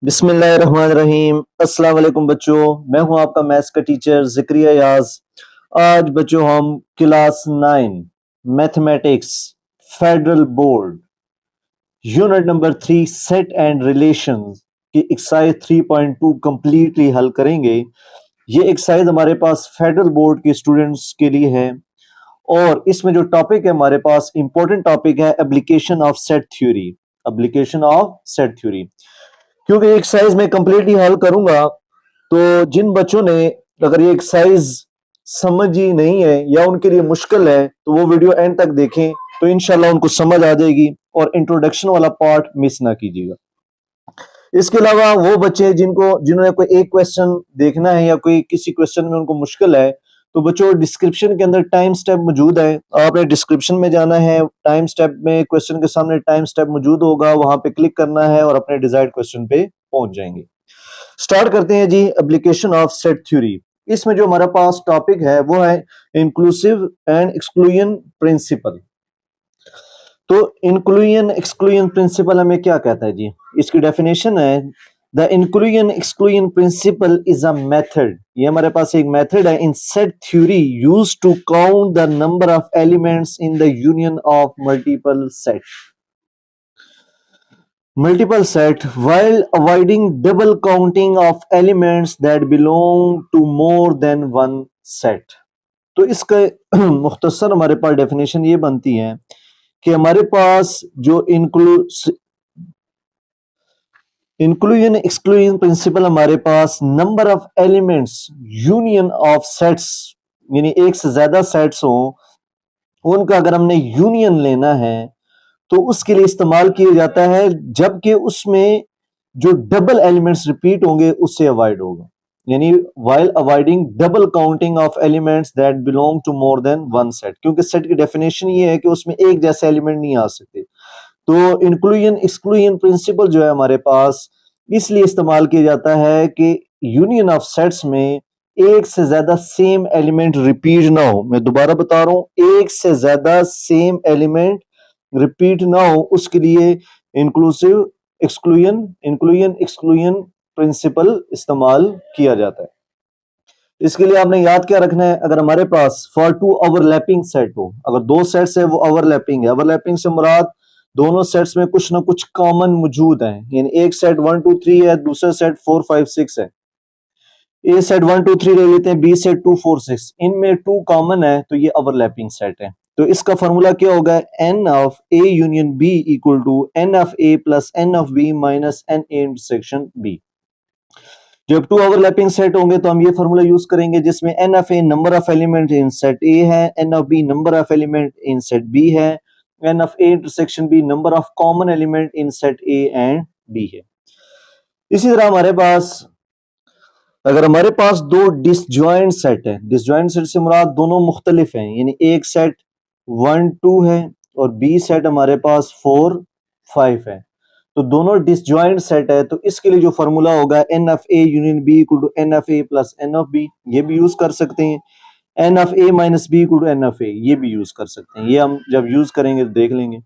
बिस्मिल्लाहिर्रहमानिर्रहीम। अस्सलाम वालेकुम बच्चों, मैं हूं आपका मैथ्स का टीचर ज़िक्रिया याज। आज बच्चों हम class 9 mathematics federal board unit number 3 set and relations की एक्सरसाइज 3.2 कंप्लीटली हल करेंगे। ये एक्सरसाइज हमारे पास फेडरल बोर्ड के स्टूडेंट्स के लिए है और इसमें जो टॉपिक है हमारे पास इंपॉर्टेंट टॉपिक है application of set theory. Application of set theory क्योंकि एक्सरसाइज में कंप्लीटली हल करूंगा तो जिन बच्चों ने अगर ये एक्सरसाइज समझ ही नहीं है या उनके लिए मुश्किल है तो वो वीडियो एंड तक देखें तो इंशाल्लाह उनको समझ आ जाएगी और इंट्रोडक्शन वाला पार्ट मिस ना कीजिएगा। इसके अलावा वो बच्चे जिन्होंने कोई एक क्वेश्चन देखना है या कोई किसी क्वेश्चन में उनको मुश्किल है तो बच्चों डिस्क्रिप्शन के अंदर टाइम स्टेप मौजूद है। आपने डिस्क्रिप्शन में जाना है, टाइम स्टेप में क्वेश्चन के सामने टाइम स्टेप मौजूद होगा, वहां पे क्लिक करना है और अपने डिजायर्ड क्वेश्चन पे पहुंच जाएंगे। स्टार्ट करते हैं जी एप्लीकेशन ऑफ सेट थ्योरी। इसमें जो हमारा पास टॉपिक है वो है इंक्लूसिव एंड एक्सक्लूजन प्रिंसिपल। तो इंक्लूजन एक्सक्लूजन प्रिंसिपल हमें क्या कहता है जी, इसकी डेफिनेशन है the inclusion exclusion principle is a method. ये हमारे पास एक मेथड है in set theory use to count the number of elements in the union of multiple set while avoiding double counting of elements that belong to more than one set। तो इसका मुख्तसर हमारे पास definition ये बनती है कि हमारे पास जो इंक्लूजन एक्सक्लूजन प्रिंसिपल हमारे पास number of elements union of sets यानी एक से ज्यादा सेट्स हो उनका अगर हमने यूनियन लेना है तो उसके लिए इस्तेमाल किया जाता है जबकि उसमें जो डबल एलिमेंट्स रिपीट होंगे उससे अवॉइड होगा, यानी while avoiding double counting of elements that belong to more than one set. क्योंकि सेट की डेफिनेशन ये है कि उसमें एक जैसे एलिमेंट नहीं आ सकते। तो इंक्लूजन एक्सक्लूजन प्रिंसिपल जो है हमारे पास इसलिए इस्तेमाल किया जाता है कि यूनियन ऑफ सेट्स में एक से ज्यादा सेम एलिमेंट रिपीट ना हो। मैं दोबारा बता रहा हूं, एक से ज्यादा सेम एलिमेंट रिपीट ना हो, उसके लिए इंक्लूसिव इंक्लूजन एक्सक्लूजन प्रिंसिपल इस्तेमाल किया जाता है। इसके लिए आपने याद क्या रखना है, अगर हमारे पास फॉर टू ओवरलैपिंग सेट हो, अगर दो सेट्स है वो ओवरलैपिंग है, ओवरलैपिंग से मुराद दोनों सेट्स में कुछ ना कुछ कॉमन मौजूद है, यानी एक सेट 1 2 3 है, दूसरा सेट 4 5 6 है। ए सेट 1 2 3 ले लेते हैं, बी सेट 2 4 6, इनमें 2 कॉमन है तो ये ओवरलैपिंग सेट है। तो इसका फॉर्मूला क्या होगा, n of A union B equal to n of A plus n of B minus n A intersection B. जब 2 ओवरलैपिंग सेट होंगे तो हम ये फॉर्मूला यूज करेंगे जिसमें n of A number of element in set A है, n of B number of element in set B है, n of A intersection B number of common element in set A and B है। इसी तरह हमारे पास अगर हमारे पास दो डिसजॉइंट सेट है, डिसजॉइंट सेट से मुराद दोनों मुख्तलिफ हैं, यानी एक सेट 1 2 है और बी सेट हमारे पास 4 5 है, तो दोनों डिसजॉइंट सेट है। तो इसके लिए जो फॉर्मूला होगा n of A union B equal to n of A plus n of B, ये भी यूज कर सकते हैं। N of A minus B equal to n of A, ये भी यूज कर सकते हैं। ये हम जब यूज करेंगे तो देख लेंगे।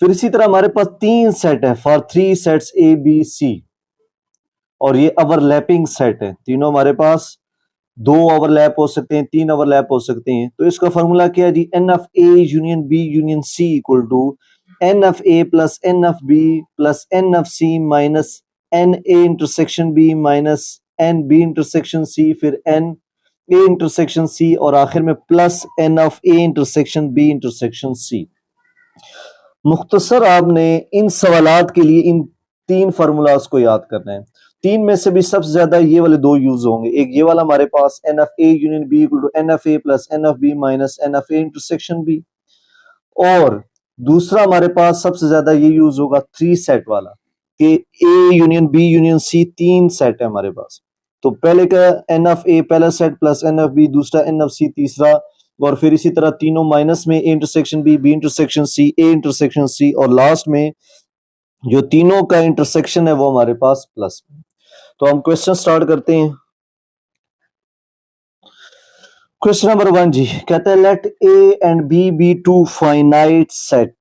फिर इसी तरह हमारे पास 3 सेट है for 3 sets A B C, और ये ओवरलैपिंग सेट है, तीनों हमारे पास 2 ओवरलैप हो सकते हैं, 3 ओवरलैप हो सकते हैं। तो इसका फॉर्मूला क्या है जी, n of A union B union C equal to n of A plus n of B plus n of C minus n A intersection B minus n B intersection C, फिर n A intersection C और आखिर में plus n of A intersection B intersection C. मुख्तसर आपने इन सवालात के लिए इन 3 formulas को याद करना है। 3 में से भी सबसे ज्यादा ये वाले 2 यूज होंगे। एक ये वाला हमारे पास n of A union B equal to n of A plus n of B minus n of A intersection B, और दूसरा हमारे पास सबसे ज्यादा ये यूज होगा 3 सेट वाला कि A union B union C 3 set है हमारे पास। तो पहले का एन ऑफ ए पहला set plus n of B दूसरा, एन ऑफ सी तीसरा, और फिर इसी तरह तीनों माइनस में A intersection B, B intersection C, A intersection C, और लास्ट में जो तीनों का इंटरसेक्शन है वो हमारे पास प्लस में। तो हम क्वेश्चन स्टार्ट करते हैं। क्वेश्चन नंबर 1 जी कहता है let A and B be two finite set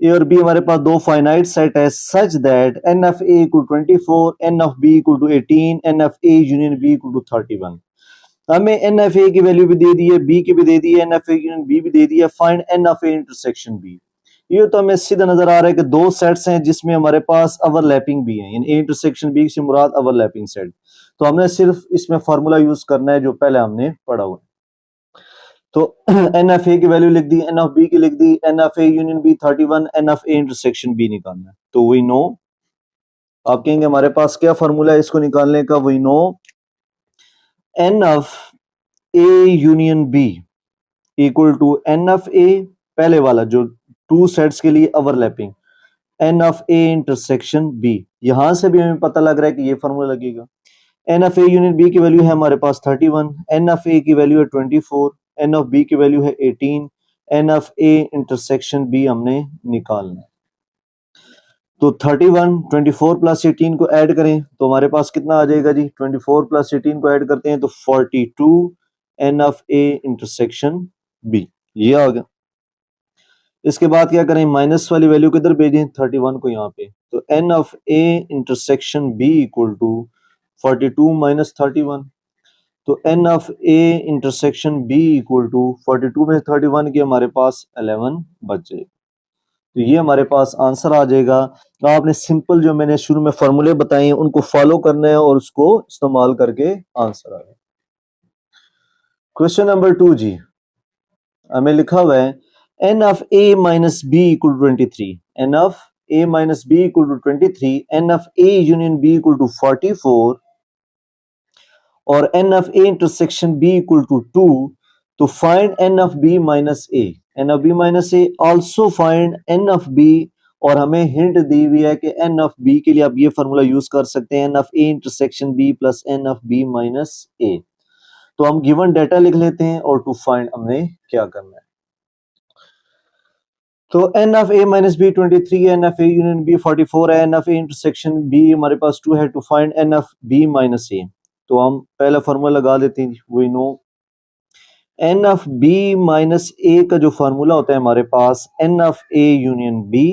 A और बी हमारे पास दो फाइनाइट सेट है such that n of A equal 24, n of B equal to 18, n of A union B equal to 31। हमें N of A की value भी दे दी है, बी की भी दे दी है, n of A union B भी दे दी है। Find n of A intersection B. ये तो हमें सीधा नजर आ रहा है कि दो सेट्स हैं जिसमें हमारे पास ओवरलैपिंग भी है, यानी ए इंटरसेक्शन बी से मुराद ओवरलैपिंग सेट। तो हमने सिर्फ इसमें फार्मूला यूज करना है जो पहले हमने पढ़ा हुआ है। तो एन ऑफ ए की वैल्यू लिख दी, एन ऑफ बी की लिख दी, n of A union B 31, n of A intersection B निकालना है। तो वी नो, आप कहेंगे हमारे पास क्या फार्मूला है इसको निकालने का। We know n of A union B equal to n of A, पहले वाला जो टू सेट्स के लिए overlapping, n of A intersection B. यहां से भी हमें पता लग रहा है कि ये फार्मूला लगेगा। N of A union B की वैल्यू है हमारे पास 31, एन ऑफ ए की वैल्यू है 24, एन ऑफ बी की वैल्यू है 18, n of A intersection B हमने निकालना है। तो 31, 24 प्लस 18 को ऐड करें तो हमारे पास कितना आ जाएगा जी। 24 प्लस 18 को ऐड करते हैं तो 42, n of A intersection B, ये आ गया। इसके बाद क्या करें, माइनस वाली वैल्यू किधर भेजें, 31 को यहाँ पे। तो n of A intersection B equal to 42 minus 31। तो n of A intersection B equal to 42 में 31 के हमारे पास 11 बच जाएगा। तो ये हमारे पास आंसर आ जाएगा। तो आपने सिंपल जो मैंने शुरू में फॉर्मूले बताए हैं उनको फॉलो करना है और उसको इस्तेमाल करके आंसर आ गया। क्वेश्चन नंबर 2 जी, हमें लिखा हुआ है n of A minus B equal to 23, n of A minus B equal to 23, n of A union B equal to 44 और n of A intersection B equal to 2। तो find n of B minus A, n of B minus A, also find n of B. और हमें hint दी हुई है कि N of B के लिए आप ये फॉर्मूला यूज कर सकते हैं, n of A intersection B plus n of B minus A. तो हम गिवन डेटा लिख लेते हैं और टू फाइंड हमने क्या करना है। तो n of A minus B 23, n of A union B 44 है, n of A intersection B हमारे पास 2 है। To find n of B minus A, तो हम पहला फॉर्मूला लगा देते हैं। We know n of B minus A का जो फॉर्मूला होता है हमारे पास n of A union B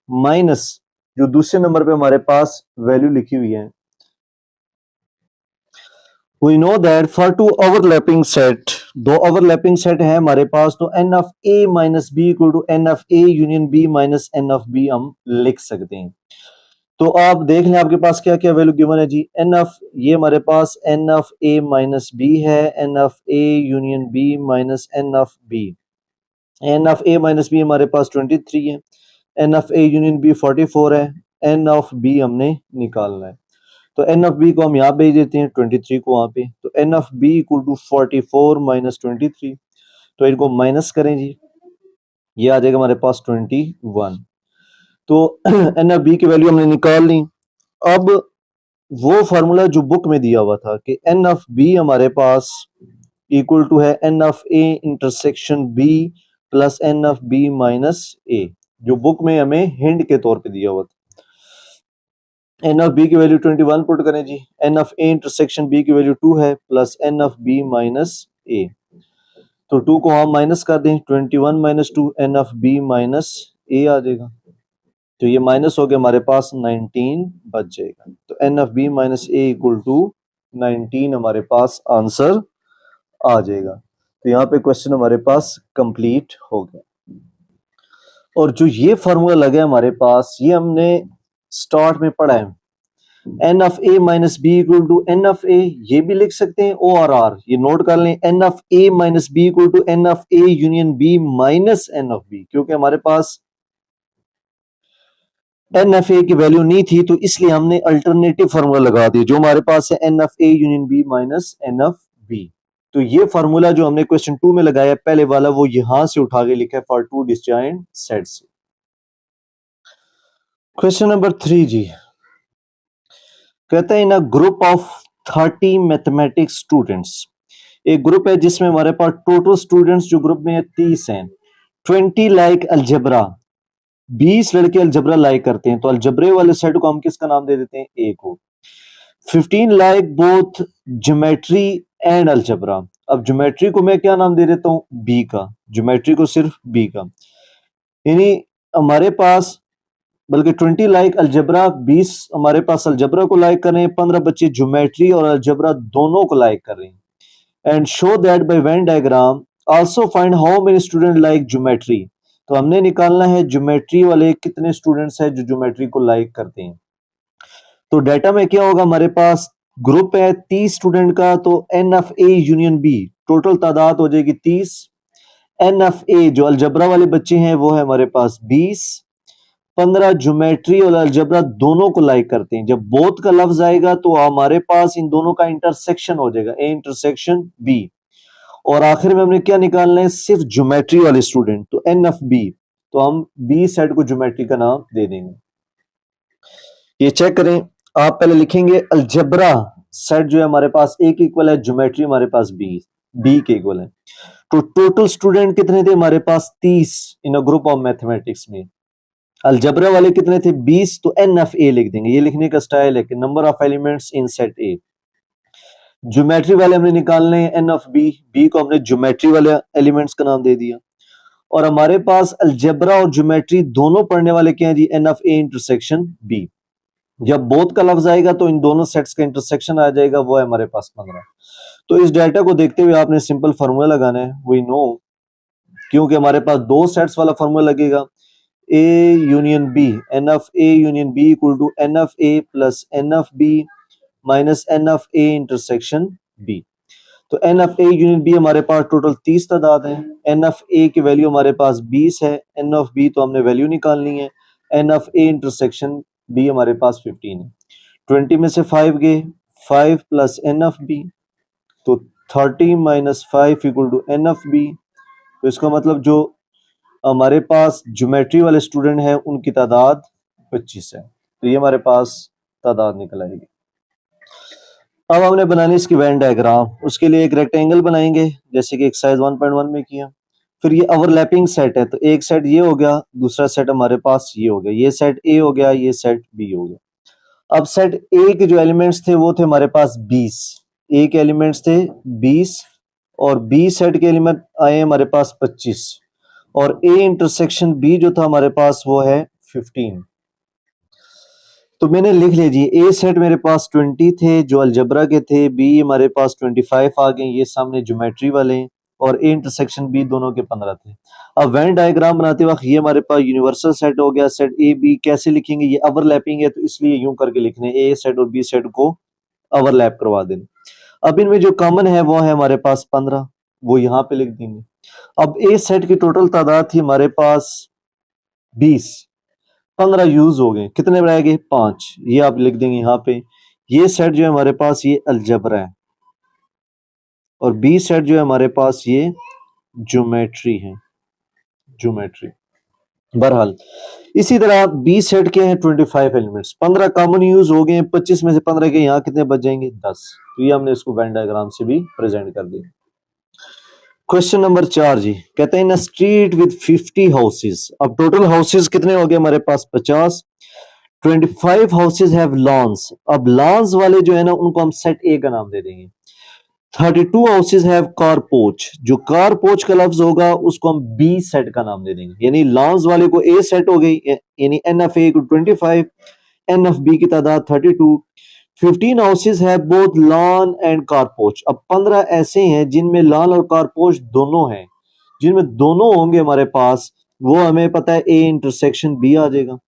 minus जो दूसरे नंबर पे हमारे पास वैल्यू लिखी हुई है। We know that for two overlapping set, दो ओवरलैपिंग सेट है हमारे पास, तो n of A minus B equal to n of A union B minus n of B हम लिख सकते हैं। तो आप देख लें आपके पास क्या क्या वैल्यू गिवन है जी। एन ऑफ, ये हमारे पास n of A minus B है, n of A union B minus n of B. N of A minus B हमारे पास 23 है, n of A union B 44 है, एन ऑफ बी हमने निकालना है। तो एन ऑफ बी को हम यहाँ भेज देते हैं 23 को वहां पे। तो n of B equal to 44 minus 23, तो इनको माइनस करें जी, ये आ जाएगा हमारे पास 21। तो एन ऑफ बी की वैल्यू हमने निकाल ली। अब वो फार्मूला जो बुक में दिया हुआ था कि एन ऑफ बी हमारे पास इक्वल टू है n of A intersection B plus n of B minus A, जो बुक में हमें हिंट के तौर पे दिया हुआ था। एन ऑफ बी की वैल्यू 21 पुट करें जी, n of A intersection B की वैल्यू 2 है plus n of B minus A. तो 2 को हम माइनस कर दें, 21 minus 2 n of B minus A आ जाएगा। तो ये माइनस हो गया, हमारे पास 19 बच जाएगा। तो n of B minus A equal to 19 हमारे पास आंसर आ जाएगा। तो यहाँ पे क्वेश्चन हमारे पास कंप्लीट हो गया। और जो ये फॉर्मूला लगा है हमारे पास, ये हमने स्टार्ट में पढ़ा है, n of A minus B equal to n of A, ये भी लिख सकते हैं ओ और आर, ये नोट कर लें। N of A minus B equal to n of A union B minus n of B, क्योंकि हमारे पास एन ऑफ ए की वैल्यू नहीं थी तो इसलिए हमने अल्टरनेटिव फॉर्मूला लगा दिया जो हमारे पास है n of A union B minus n of B. तो ये फॉर्मूला जो हमने क्वेश्चन 2 में लगाया पहले वाला, वो यहां से उठा के लिखा है for two disjoint sets. Question number 3 जी, कहते हैं in a group of 30 mathematics students, एक ग्रुप है जिसमें हमारे पास टोटल स्टूडेंट्स जो ग्रुप में है 30 हैं। 20 लाइक अलजेब्रा, 20 लड़के अलजेब्रा लाइक करते हैं, तो अलजेब्रे वाले सेट को हम किसका नाम दे देते हैं, ए को। 15 like both geometry and algebra, अब ज्योमेट्री को मैं क्या नाम दे देता हूं, बी का, ज्योमेट्री को सिर्फ बी का। यानी हमारे पास बल्कि 20 लाइक अलजबरा, 20 हमारे पास अलजबरा को लाइक कर रहे हैं, 15 बच्चे ज्योमेट्री और अलजबरा दोनों को लाइक कर रहे हैं। And show that by Venn diagram also find how many student like geometry. तो हमने निकालना है ज्योमेट्री वाले कितने स्टूडेंट्स हैं जो ज्योमेट्री को लाइक करते हैं। तो डाटा में क्या होगा, हमारे पास ग्रुप है 30 स्टूडेंट का, तो n of A union B total तादाद हो जाएगी 30। एन एफ ए जो अलजबरा वाले बच्चे हैं वो है हमारे पास 20। 15 ज्योमेट्री और अलजबरा दोनों को लाइक करते हैं। जब बोथ का लफ्ज आएगा तो हमारे पास इन दोनों का इंटरसेक्शन हो जाएगा, ए इंटरसेक्शन बी। और आखिर में हमने क्या निकालना है, सिर्फ ज्योमेट्री वाले स्टूडेंट, तो एन एफ बी। तो हम बी सेट को ज्योमेट्री का नाम दे देंगे। ये चेक करें, आप पहले लिखेंगे अलजबरा सेट जो है हमारे पास ए के इक्वल है, ज्योमेट्री हमारे पास बी के इक्वल है। तो टोटल स्टूडेंट कितने थे हमारे पास 30 इन अ ग्रुप ऑफ मैथमेटिक्स में। अलजबरा वाले कितने थे 20, तो एन एफ ए लिख देंगे। ये लिखने का स्टाइल है कि number of elements in set A. Geometry वाले हमने निकालने हैं एन ऑफ बी को हमने ज्योमेट्री वाले एलिमेंट्स का नाम दे दिया। और हमारे पास अलजबरा और ज्योमेट्री दोनों पढ़ने वाले क्या है जी, n of A intersection B. जब बोथ का लफ्ज आएगा तो इन दोनों सेट्स का इंटरसेक्शन आ जाएगा, वो है हमारे पास 15। तो इस डाटा को देखते हुए आपने सिंपल फार्मूला लगाना है, वी नो, क्योंकि हमारे पास दो सेट्स वाला फार्मूला लगेगा, A union B, n of A union B equal to n of A plus n of B minus n of A intersection B. तो n of A union B हमारे पास total 30 तादाद है, n of A की value हमारे पास 20 है, n of B तो हमने वैल्यू निकालनी है, n of A intersection B हमारे पास 15 है। 20 में से 5 गए, 5 प्लस एन ऑफ बी, तो 30 minus 5 equal to n of B. तो इसका मतलब जो हमारे पास ज्योमेट्री वाले स्टूडेंट हैं उनकी तादाद 25 है। तो ये हमारे पास तादाद निकल आएगी। अब हमने बनानी इसकी वेन डायग्राम। उसके लिए एक रेक्टेंगल बनाएंगे जैसे कि एक्सरसाइज 1.1 में किया। फिर ये ओवरलैपिंग सेट है, तो एक सेट ये हो गया, दूसरा सेट हमारे पास ये हो गया, ये सेट ए हो गया, ये सेट बी हो गया। अब सेट ए के जो एलिमेंट्स थे वो थे हमारे पास 20, ए के एलिमेंट्स थे 20 और बी सेट के एलिमेंट आए हमारे पास 25 और ए इंटरसेक्शन बी जो था हमारे पास वो है 15। तो मैंने लिख लिया जी, ए सेट मेरे पास 20 थे जो अलजबरा के थे, बी हमारे पास 25 आ गए, ये सामने ज्योमेट्री वाले हैं, और ए इंटरसेक्शन बी दोनों के 15 थे। अब वेन डायग्राम बनाते वक्त ये हमारे पास यूनिवर्सल सेट हो गया। सेट ए बी कैसे लिखेंगे, ये ओवरलैपिंग है तो इसलिए यूं करके लिखने, ए सेट और बी सेट को ओवरलैप करवा देना। अब इनमें जो कॉमन है वो है हमारे पास 15, वो यहाँ पे लिख देंगे। अब ए सेट की टोटल तादाद थी हमारे पास 20, 15 यूज हो गए, कितने रह गए 5, ये आप लिख देंगे यहाँ पे। ये सेट जो है हमारे पास ये अलजबरा है और बी सेट जो है हमारे पास ये ज्योमेट्री है, ज्योमेट्री। बहरहाल इसी तरह बी सेट के हैं 25 एलिमेंट्स, 15 कॉमन यूज हो गए, 25 में से 15 के यहाँ कितने बच जाएंगे 10। तो ये हमने इसको वेन डायग्राम से भी प्रेजेंट कर दिया। क्वेश्चन नंबर 4 जी, कहते हैं इन स्ट्रीट विद 50 हाउसेस। अब टोटल हाउसेस कितने हो गए हमारे पास 50। 25 हाउसेज हैव लॉन्स। अब लॉन्स वाले जो है ना उनको हम सेट ए का नाम दे देंगे। 32 हाउसेज हैव कार पोच। जो कार पोच का लफ्ज होगा उसको हम बी सेट का नाम दे देंगे, यानी लॉन्स वाले को ए सेट हो गई, यानी एन एफ ए को 25, एन एफ बी की तादाद 32। 15 houses have both lawn and car पोच। अब 15 ऐसे हैं जिनमें लॉन और कार पोच दोनों हैं, जिनमें दोनों होंगे हमारे पास, वो हमें पता है ए इंटरसेक्शन बी आ जाएगा।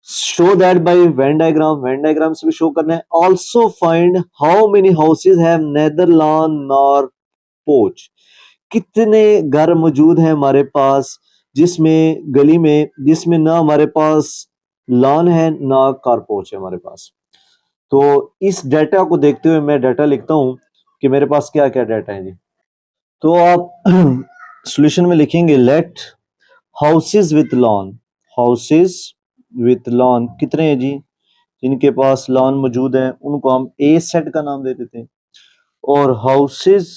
Show that by Venn diagram, Venn diagram से भी शो करना है। Also find how many houses have neither lawn nor porch. कितने घर मौजूद हैं हमारे पास जिसमें गली में जिसमें ना हमारे पास लॉन है ना कार पोच है हमारे पास। तो इस डाटा को देखते हुए मैं डाटा लिखता हूं कि मेरे पास क्या क्या डाटा है जी। तो आप सॉल्यूशन में लिखेंगे let houses with lawn, houses with lawn कितने हैं जी, जिनके पास लॉन मौजूद है उनको हम ए सेट का नाम दे देते हैं, और हाउसेज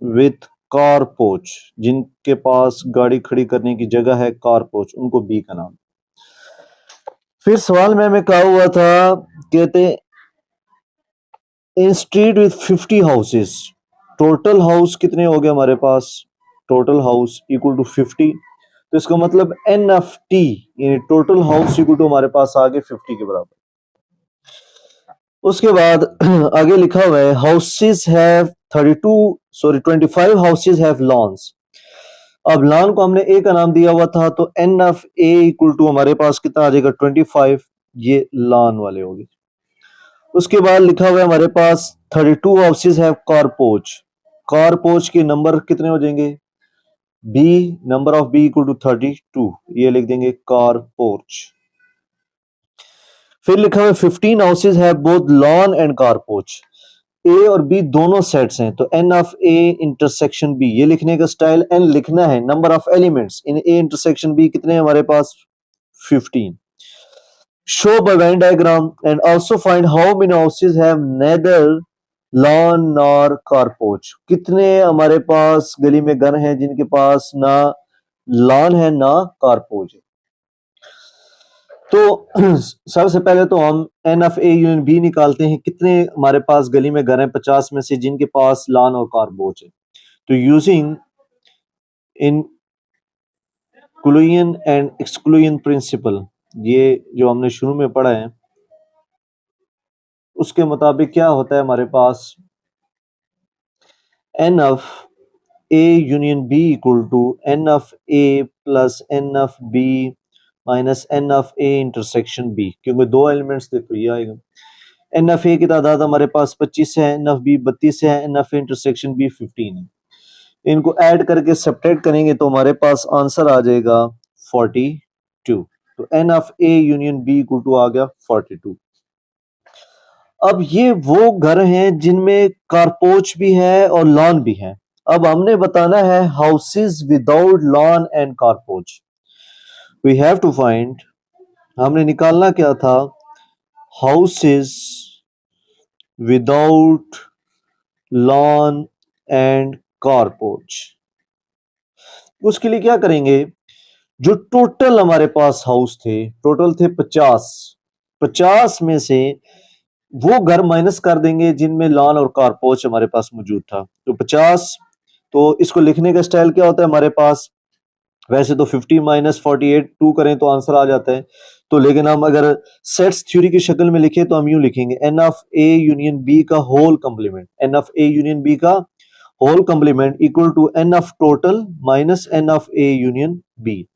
विथ कार पोच, जिनके पास गाड़ी खड़ी करने की जगह है कार पोच, उनको बी का नाम। फिर सवाल में हमें कहा हुआ था, कहते in street with 50 houses, total house कितने हो गए हमारे पास, टोटल हाउस इक्वल टू 50। तो इसका मतलब NFT यानी टोटल हाउस इक्वल टू हमारे पास आ गए 50 के बराबर। उसके बाद आगे लिखा हुआ है houses have 25 houses have lawns. अब लॉन को हमने ए का नाम दिया हुआ था, तो NFA इक्वल टू हमारे पास कितना आ जाएगा 25, ये लॉन वाले होंगे। उसके बाद लिखा हुआ है हमारे पास 32 houses have car porch. Car porch के नंबर कितने हो जाएंगे, B, number of B equal to 32, ये लिख देंगे कार पोच। फिर लिखा हुआ है 15 houses have both lawn and car porch. A और बी दोनों सेट्स हैं, तो n of A intersection B, ये लिखने का स्टाइल एन लिखना है। Number of elements in A intersection B कितने हैं हमारे पास 15। Show by Venn diagram and also find how many houses have neither lawn nor car porch. कितने हमारे पास गली में घर हैं जिनके पास ना लॉन है ना कार पोच है। तो सबसे पहले तो हम n of A union B निकालते हैं। कितने हमारे पास गली में घर हैं 50 में से जिनके पास लॉन और कार पोच है। तो using inclusion and exclusion principal, ये जो हमने शुरू में पढ़ा है उसके मुताबिक क्या होता है हमारे पास n of A union B equal to n of A plus n of B minus n of A intersection B, क्योंकि दो एलिमेंट्स थे तो ये आएगा। एन ऑफ ए की तादाद हमारे पास 25 है, एन ऑफ बी 32 है, n of A intersection B 15 है। इनको ऐड करके सब्ट्रैक्ट करेंगे तो हमारे पास आंसर आ जाएगा 42। तो n of A union B equal to आ गया 42। अब ये वो घर हैं जिनमें कारपोच भी है और लॉन भी है। अब हमने बताना है houses without lawn and car porch. We have to find, हमने निकालना क्या था, houses without lawn and car porch. उसके लिए क्या करेंगे, जो टोटल हमारे पास हाउस थे, टोटल थे 50 में से वो घर माइनस कर देंगे जिनमें लॉन और कारपोच हमारे पास मौजूद था। तो 50, तो इसको लिखने का स्टाइल क्या होता है हमारे पास, वैसे तो 50 माइनस 48 2 करें तो आंसर आ जाता है। तो लेकिन हम अगर सेट्स थ्योरी की शक्ल में लिखे तो हम यूं लिखेंगे n of A union B का whole complement, n of A union B का whole complement equal to n of total minus n of A union B.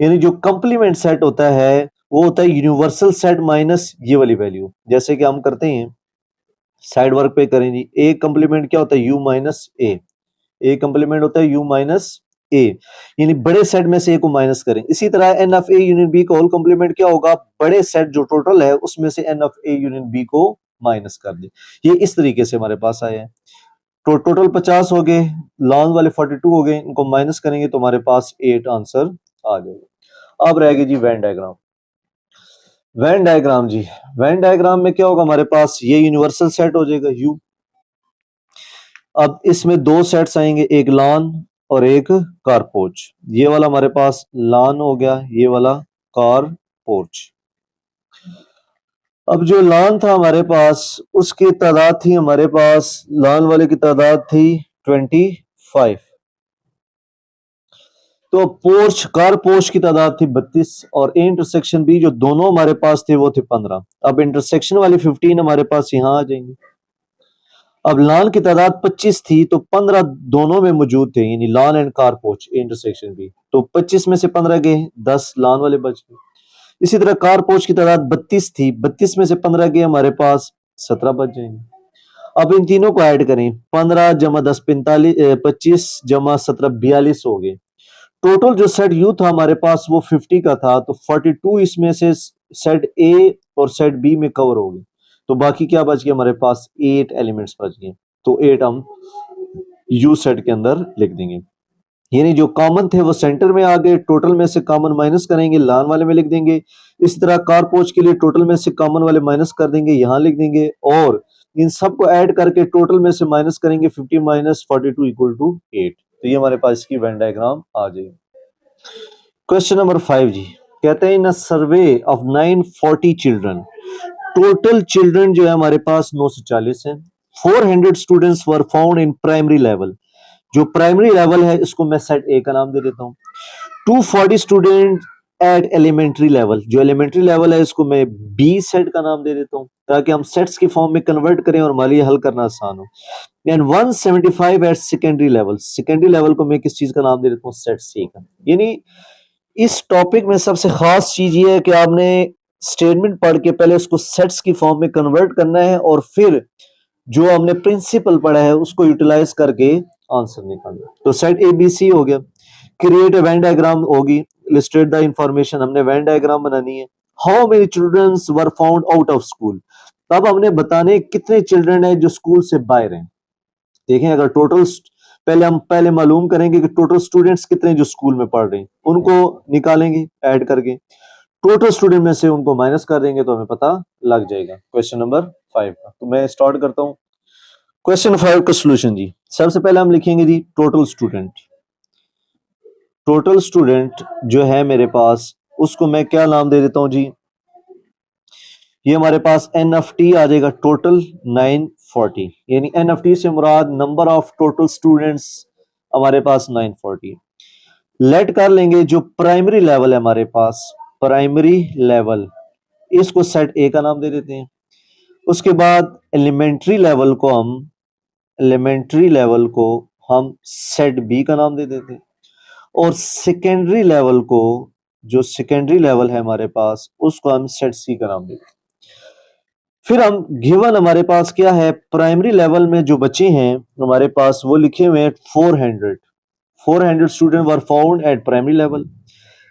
यानी जो कंप्लीमेंट सेट होता है वो होता है यूनिवर्सल सेट माइनस ये वाली वैल्यू। जैसे कि हम करते हैं साइड वर्क पे करें जी, ए कंप्लीमेंट क्या होता है यू माइनस ए कंप्लीमेंट होता है यू माइनस ए, यानी बड़े सेट में से ए को माइनस करें। इसी तरह n of A union B का होल कंप्लीमेंट क्या होगा, बड़े सेट जो टोटल है उसमें से n of A union B को माइनस कर दे। ये इस तरीके से हमारे पास आए हैं। तो टोटल 50 हो गए, लॉन वाले 42 हो गए, इनको माइनस करेंगे तो हमारे पास 8 आंसर आ जाएगा। अब रहेगी G Venn diagram. Venn diagram जी, वैन डायग्राम में क्या होगा हमारे पास, ये यूनिवर्सल सेट हो जाएगा यू। अब इसमें दो सेट्स आएंगे, एक लॉन और एक कार पोच। ये वाला हमारे पास लॉन हो गया, ये वाला कार पोच। अब जो लॉन था हमारे पास उसकी तादाद थी हमारे पास, लॉन वाले की तादाद थी 25, तो पोर्च कार पोर्च की तादाद थी 32 और ए इंटरसेक्शन बी जो दोनों हमारे पास थे वो थे 15। अब इंटरसेक्शन वाली 15 हमारे पास यहां आ जाएंगे। अब लॉन की तादाद 25 थी तो 15 दोनों में मौजूद थे, यानी lawn and car porch A intersection B. तो 25 में से 15 गए, 10 लॉन वाले बच गए। इसी तरह कार पोच की तादाद 32 थी, 32 में से 15 गए हमारे पास 17 बच जाएंगे। अब इन तीनों को ऐड करें, 15 जमा 10 45, 25 जमा 17 42 हो गए। टोटल जो सेट यू था हमारे पास वो 50 का था, तो 42 इसमें से सेट ए और सेट बी में कवर हो गए। तो बाकी क्या बच गया हमारे पास, 8 एलिमेंट्स बच गए। तो 8 हम यू सेट के अंदर लिख देंगे, यानी जो कॉमन थे वो सेंटर में आ गए, टोटल में से कॉमन माइनस करेंगे लॉन वाले में लिख देंगे। इसी तरह कार पोच के लिए टोटल में से कॉमन वाले माइनस कर देंगे, यहां लिख देंगे, और इन सबको ऐड करके टोटल में से माइनस करेंगे 50 माइनस 42 इक्वल टू 8। तो ये हमारे पास इसकी वेन डायग्राम आ जाएगी। क्वेश्चन नंबर 5 जी, कहते हैं in a survey of 940 children, total children जो है हमारे पास 940 है। 400 students were found in primary level. जो प्राइमरी लेवल है इसको मैं सेट ए का नाम दे देता हूं। 240 स्टूडेंट एट एलिमेंट्री लेवल, जो एलिमेंट्री लेवल है इसको मैं बी सेट का नाम दे देता हूँ ताकि हम सेट्स की फॉर्म में कन्वर्ट करें और हमारे लिए हल करना आसान हो। And 175 at secondary level, secondary level को मैं किस चीज का नाम दे देता हूँ, सेट सी का। यानी इस टॉपिक में सबसे खास चीज ये है कि आपने स्टेटमेंट पढ़ के पहले उसको सेट्स की फॉर्म में कन्वर्ट करना है और फिर जो हमने प्रिंसिपल पढ़ा है उसको यूटिलाइज करके आंसर निकालना। तो सेट ए बी सी हो गया। क्रिएट ए वेन डायग्राम होगी, लिस्टेड द इंफॉर्मेशन, हमने वेन डायग्राम बनानी है। How many childrens were found out of school, तब हमने बताने कितने चिल्ड्रन है जो स्कूल से बाहर हैं। देखें अगर टोटल, पहले मालूम करेंगे कि टोटल स्टूडेंट्स कितने जो स्कूल में पढ़ रहे हैं, उनको निकालेंगे ऐड करके, टोटल स्टूडेंट में से उनको माइनस कर देंगे तो हमें पता लग जाएगा। क्वेश्चन नंबर 5 का तो मैं स्टार्ट करता हूं क्वेश्चन 5 का सोल्यूशन जी। सबसे पहले हम लिखेंगे जी टोटल स्टूडेंट। टोटल स्टूडेंट जो है मेरे पास उसको मैं क्या नाम दे देता हूं जी, ये हमारे पास एन एफ टी आ जाएगा, टोटल 940। यानी एन एफ टी से मुराद नंबर ऑफ टोटल स्टूडेंट्स हमारे पास 940। लेट कर लेंगे जो प्राइमरी लेवल है हमारे पास, प्राइमरी लेवल, इसको सेट ए का नाम दे देते हैं। उसके बाद एलिमेंट्री लेवल को हम सेट बी का नाम दे देते हैं। और सेकेंडरी लेवल को, जो सेकेंडरी लेवल है हमारे पास, उसको हम सेट सी का नाम देते हैं। फिर हम गिवन हमारे पास क्या है, प्राइमरी लेवल में जो बच्चे हैं हमारे पास वो लिखे हुए हैं 400 student were found at primary level.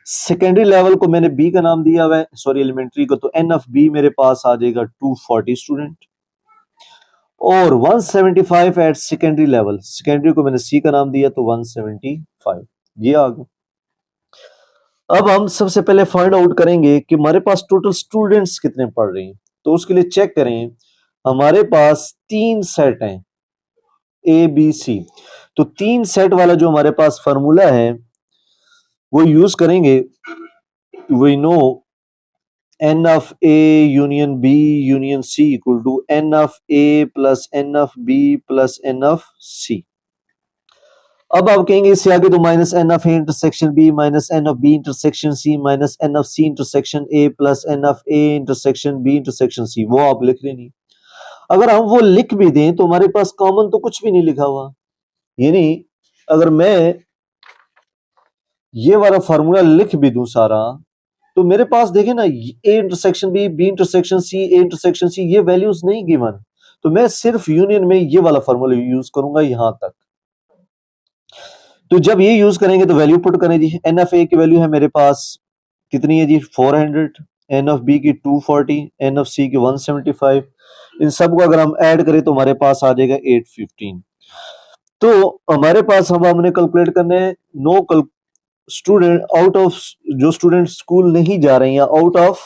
Secondary level को मैंने बी का नाम दिया हुआ है, सॉरी एलिमेंट्री को, तो एन ऑफ बी मेरे पास आ जाएगा 240 स्टूडेंट। और 175 एट सेकेंडरी लेवल, सेकेंडरी को मैंने सी का नाम दिया तो 175, ये आ गया। अब हम सबसे पहले फाइंड आउट करेंगे कि हमारे पास टोटल स्टूडेंट्स कितने पढ़ रहे हैं। तो उसके लिए चेक करें, हमारे पास 3 सेट हैं ए बी सी। तो 3 सेट वाला जो हमारे पास फार्मूला है वो यूज करेंगे। We know n of a union b union c equal to n of a plus n of b plus n of c। अब आप कहेंगे इससे आगे तो minus n of A intersection B minus n of B intersection C minus n of C intersection A plus n of A intersection B intersection C, वो आप लिख रहे नहीं। अगर हम वो लिख भी दें तो हमारे पास कॉमन तो कुछ भी नहीं लिखा हुआ। यानी अगर मैं ये वाला फार्मूला लिख भी दूं सारा, तो मेरे पास देखें ना, A intersection B, B intersection C, A intersection C, ये वैल्यूज नहीं गिवन। तो मैं सिर्फ यूनियन में ये वाला फार्मूला यूज करूंगा यहां तक। तो जब ये यूज करेंगे तो वैल्यू पुट करें जी। एन ऑफ ए की वैल्यू है मेरे पास कितनी है जी, 400, एन ऑफ बी की 240, एन ऑफ सी की 175। इन सबको अगर हम ऐड करें तो हमारे पास आ जाएगा 815। तो हमारे पास हमने कैलकुलेट करने हैं नो स्टूडेंट आउट ऑफ, जो स्टूडेंट स्कूल नहीं जा रहे हैं या आउट ऑफ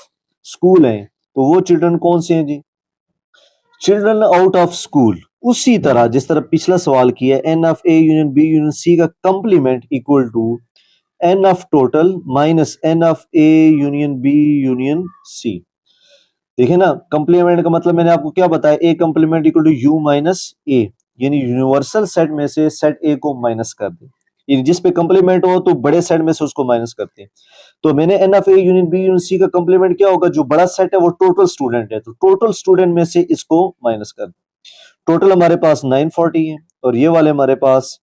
स्कूल हैं, तो वो चिल्ड्रन कौन से हैं जी, चिल्ड्रन आउट ऑफ स्कूल। उसी तरह जिस तरह पिछला सवाल किया, n of A union B union C का complement equal to n of total minus n of A union B union C. देखिए ना, कंप्लीमेंट का मतलब मैंने आपको क्या बताया, A complement equal to U minus A, यानी यूनिवर्सल सेट में से सेट ए को माइनस कर दे, यानी जिस पे कंप्लीमेंट हो तो बड़े सेट में से उसको माइनस करते हैं। तो मैंने n of A union B union C का कंप्लीमेंट क्या होगा, जो बड़ा सेट है वो टोटल स्टूडेंट है, तो टोटल स्टूडेंट में से इसको माइनस कर दे। टोटल हमारे पास 940 है और ये वाले हमारे पास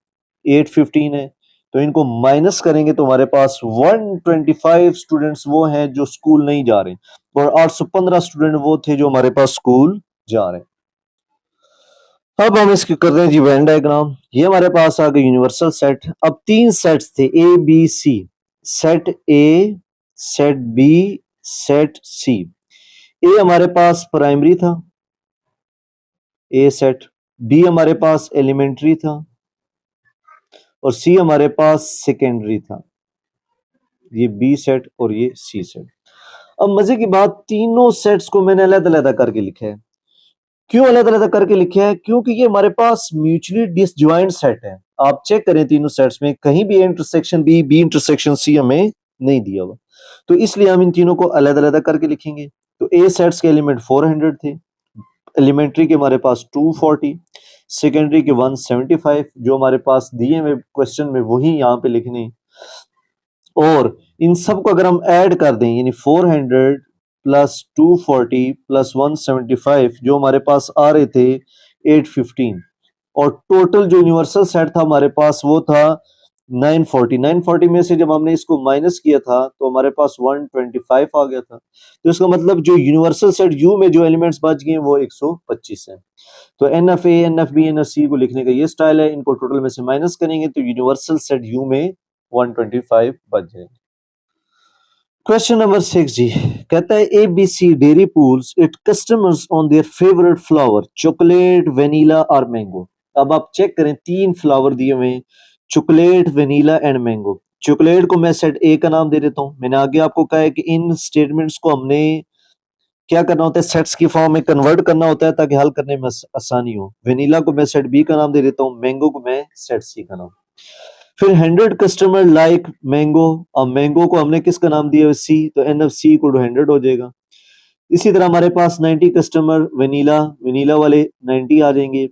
815 है, तो इनको माइनस करेंगे तो हमारे पास 125 स्टूडेंट्स वो हैं जो स्कूल नहीं जा रहे और 815 स्टूडेंट वो थे जो हमारे पास स्कूल जा रहे हैं। अब हम इसके कर रहे हैं जी वेन डायग्राम। ये हमारे पास आ गए यूनिवर्सल सेट। अब 3 सेट्स थे A B C, set A, set B, set C. A हमारे पास प्राइमरी था, ए सेट, बी हमारे पास एलिमेंट्री था और सी हमारे पास सेकेंडरी था, ये बी सेट और ये सी सेट। अब मजे की बात, तीनों सेट्स को मैंने अलग-अलग करके लिखा है। क्यों अलग-अलग करके लिखा है, क्योंकि ये हमारे पास म्यूचुअली डिसजॉइंट सेट है। आप चेक करें तीनों सेट्स में कहीं भी intersection B, B intersection C हमें नहीं दिया हुआ, तो इसलिए हम इन तीनों को अलग-अलग करके लिखेंगे। तो ए सेट्स के एलिमेंट 400 थे, एलिमेंट्री के हमारे पास 240, सेकेंडरी के 175 जो हमारे पास दिए हुए क्वेश्चन में वही यहाँ पे लिखने, और इन सबको अगर हम ऐड कर दें यानी 400 प्लस 240 प्लस 175 जो हमारे पास आ रहे थे 815 और टोटल जो यूनिवर्सल सेट था हमारे पास वो था 940 में से जब हमने इसको माइनस किया था तो हमारे पास 125 आ गया था। तो इसका मतलब जो यूनिवर्सल सेट यू में जो एलिमेंट्स बच गए वो 125 है। तो n of A n of B n of C को लिखने का ये स्टाइल है, इनको टोटल में से माइनस करेंगे तो यूनिवर्सल सेट यू में 125 बच जाएगा। क्वेश्चन नंबर 6 जी कहता है ABC dairy pools it customers on their favourite flower chocolate vanilla और मैंगो। अब आप चेक करें 3 फ्लावर दिए हुए हैं chocolate vanilla and mango. Chocolate को मैं सेट ए का नाम दे देता हूं। मैंने आगे आपको कहा है कि इन स्टेटमेंट्स को हमने क्या करना होता है सेट्स की फॉर्म में कन्वर्ट करना होता है ताकि हल करने में आसानी हो। वेनिला को मैं सेट बी का नाम दे देता हूं, मैंगो को मैं सेट सी का नाम। फिर 100 कस्टमर लाइक मैंगो, अब मैंगो को हमने किसका नाम दिया सी तो n of C equal to 100 हो जाएगा। इसी तरह हमारे पास 90 कस्टमर वेनिला, वेनिला वाले 90 आ जाएंगे।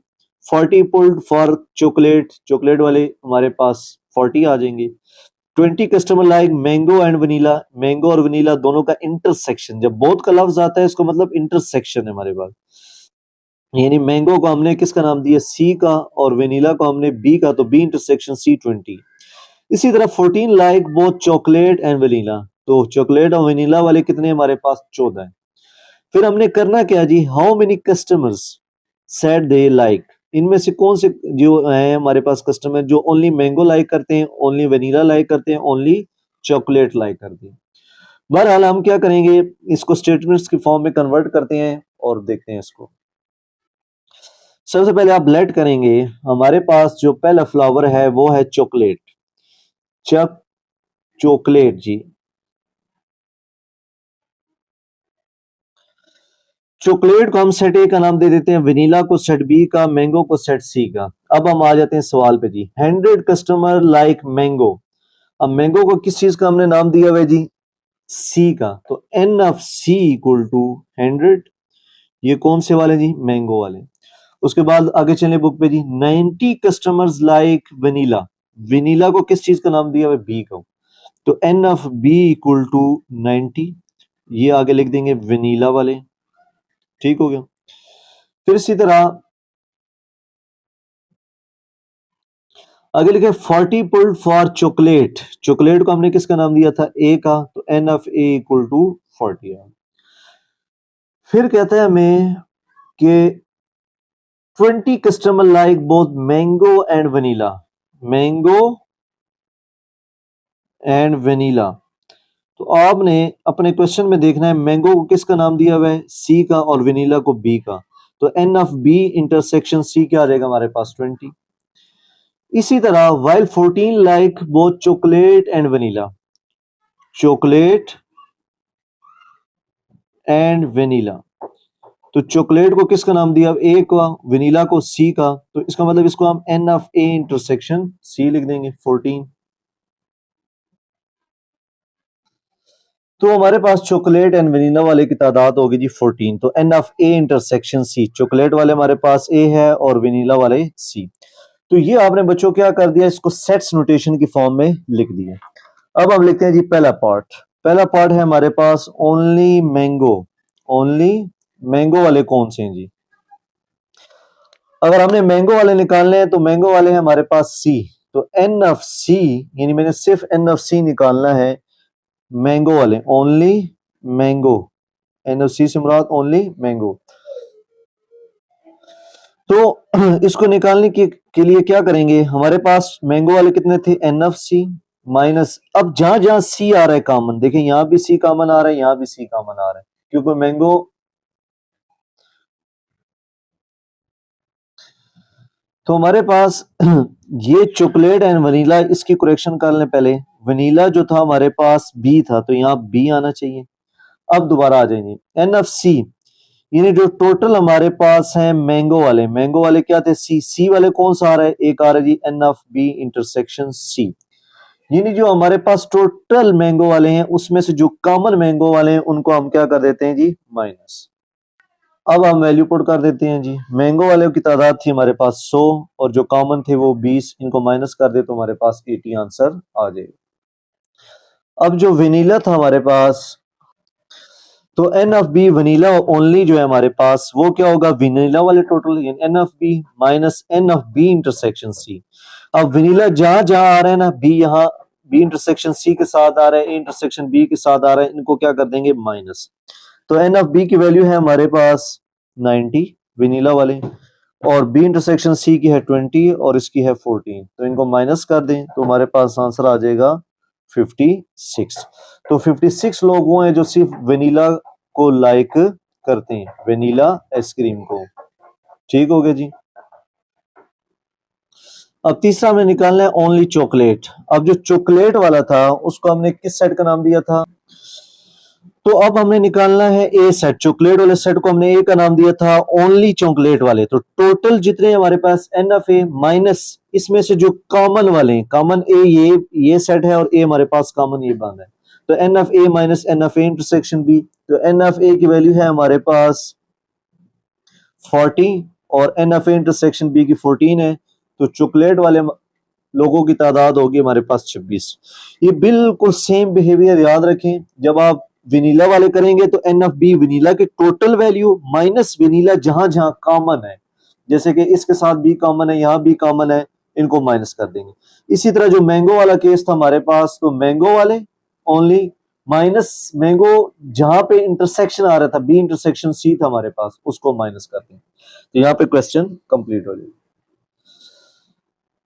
40 पुल्ड फॉर चॉकलेट, चॉकलेट वाले हमारे पास 40 आ जाएंगे। 20 customer like mango and vanilla, mango और वनीला दोनों का इंटरसेक्शन, जब बोथ का लफ्ज आता है इसको मतलब इंटरसेक्शन है हमारे पास, यानी मैंगो को हमने किसका नाम दिया सी का और वेनिला को हमने बी का, तो बी इंटरसेक्शन सी 20। इसी तरह 14 like both chocolate and vanilla, तो चॉकलेट और वनीला वाले कितने हमारे पास 14 है। फिर हमने करना क्या जी, how many customers said they like, इनमें से कौन से जो है हमारे पास कस्टमर जो ओनली मैंगो लाइक करते हैं, ओनली वनीला लाइक करते हैं, ओनली चॉकलेट लाइक करते हैं। बहरहाल हम क्या करेंगे इसको स्टेटमेंट्स की फॉर्म में कन्वर्ट करते हैं और देखते हैं इसको। सबसे पहले आप लेट करेंगे, हमारे पास जो पहला फ्लावर है वो है चॉकलेट, चॉकलेट जी, चॉकलेट को हम सेट ए का नाम दे देते हैं, वनीला को सेट बी का, मैंगो को सेट सी का। अब हम आ जाते हैं सवाल पे जी, 100 कस्टमर लाइक मैंगो, अब मैंगो को किस चीज का हमने नाम दिया हुआ है जी सी का, तो n of C equal to 100, ये कौन से वाले जी मैंगो वाले। उसके बाद आगे चले बुक पे जी, 90 कस्टमर्स लाइक वनीला, वनीला को किस चीज का नाम दिया हुआ है बी का, तो n of B equal to 90, ये आगे लिख देंगे वनीला वाले, ठीक हो गया। फिर इसी तरह आगे लिखे 40 पुल्ड फॉर चॉकलेट, चॉकलेट को हमने किसका नाम दिया था ए का, तो n of A equal to 40। फिर कहता है हमें कि 20 customer like both mango and vanilla, mango and vanilla, तो आपने अपने क्वेश्चन में देखना है मैंगो को किसका नाम दिया हुआ है सी का और वनीला को बी का, तो n of B intersection C क्या आ जाएगा हमारे पास 20। इसी तरह while 14 like both chocolate and vanilla, chocolate and vanilla, तो चॉकलेट को किसका नाम दिया ए का, वेनिला को सी का, तो इसका मतलब इसको हम n of A intersection C लिख देंगे 14। तो हमारे पास चॉकलेट एंड वेनिला वाले की तादाद होगी जी 14, तो n of A intersection C, chocolate वाले हमारे पास ए है और वेनिला वाले सी। तो ये आपने बच्चों क्या कर दिया, इसको सेट्स नोटेशन की फॉर्म में लिख दिया। अब हम लिखते हैं जी पहला पार्ट, पहला पार्ट है हमारे पास ओनली मैंगो, ओनली मैंगो वाले कौन से हैं जी, अगर हमने मैंगो वाले निकालने हैं तो मैंगो वाले हैं हमारे पास सी, तो एन ऑफ सी, यानी मैंने सिर्फ एन ऑफ सी निकालना है मैंगो वाले, ओनली मैंगो, एन ऑफ सी से मुराद ओनली मैंगो। तो इसको निकालने के लिए क्या करेंगे, हमारे पास मैंगो वाले कितने थे एन ऑफ सी माइनस, अब जहां जहां सी आ रहा है कॉमन, देखिए यहां भी सी कॉमन आ रहा है, यहां भी सी कॉमन आ रहा है, क्योंकि मैंगो, तो हमारे पास ये चॉकलेट एंड वनीला, इसकी करेक्शन कर लें पहले, वनीला जो था हमारे पास बी था तो यहाँ बी आना चाहिए। अब दोबारा आ जाएंगे एन ऑफ सी, यानी जो टोटल हमारे पास है मैंगो वाले, मैंगो वाले क्या थे सी, सी वाले कौन सा आ रहा है, एक आ रहा है जी n of B intersection C, यानी जो हमारे पास टोटल मैंगो वाले हैं उसमें से जो कॉमन मैंगो वाले हैं उनको हम क्या कर देते हैं जी माइनस। अब हम वैल्यू पुट कर देते हैं जी, मैंगो वाले की तादाद थी हमारे पास 100 और जो कॉमन थे वो 20, इनको माइनस कर दे तो हमारे पास 80 आंसर आ जाएगा। अब जो वेनिला था हमारे पास, तो n of B vanilla only जो है हमारे पास वो क्या होगा, वेनिला वाले total n of B minus n of B intersection C. अब वेनिला जहां जहां आ रहा है ना, बी यहाँ बी इंटरसेक्शन सी के साथ आ रहा है, ए इंटरसेक्शन बी के साथ आ रहा है, इनको क्या कर देंगे माइनस। तो एन ऑफ बी की वैल्यू है हमारे पास 90 वेनिला वाले, और बी इंटरसेक्शन सी की है 20 और इसकी है 14, तो इनको माइनस कर दें तो हमारे पास आंसर आ जाएगा 56। तो 56 लोग वो हैं जो सिर्फ वेनिला को लाइक करते हैं, वेनिला आइसक्रीम को। ठीक हो गया जी। अब तीसरा हमें निकालना है ओनली चॉकलेट। अब जो चॉकलेट वाला था उसको हमने किस सेट का नाम दिया था, तो अब हमें निकालना है ए सेट। चॉकलेट वाले सेट को हमने ए का नाम दिया था ओनली चॉकलेट वाले। तो टोटल जितने हमारे पास एन ऑफ ए माइनस इसमें से जो कॉमन वाले हैं, कॉमन ए ये सेट है और ए हमारे पास कॉमन ये बंद है, तो n of A minus n of A intersection B. तो एन ऑफ ए की वैल्यू है हमारे पास 40 और n of A intersection B की 14 है, तो चॉकलेट वाले लोगों की तादाद होगी हमारे पास 26। ये बिल्कुल सेम बिहेवियर याद रखें, जब आप विनीला वाले करेंगे तो एन ऑफ बी विनीला के टोटल वैल्यू माइनस विनीला जहां जहां कॉमन है, जैसे कि इसके साथ बी कॉमन है, यहां बी कॉमन है, इनको माइनस कर देंगे। इसी तरह जो मैंगो वाला केस था हमारे पास, तो मैंगो वाले ओनली माइनस मैंगो जहां पे इंटरसेक्शन आ रहा था, बी इंटरसेक्शन सी था हमारे पास, उसको माइनस कर देंगे। तो यहाँ पे क्वेश्चन कंप्लीट हो जाएगा।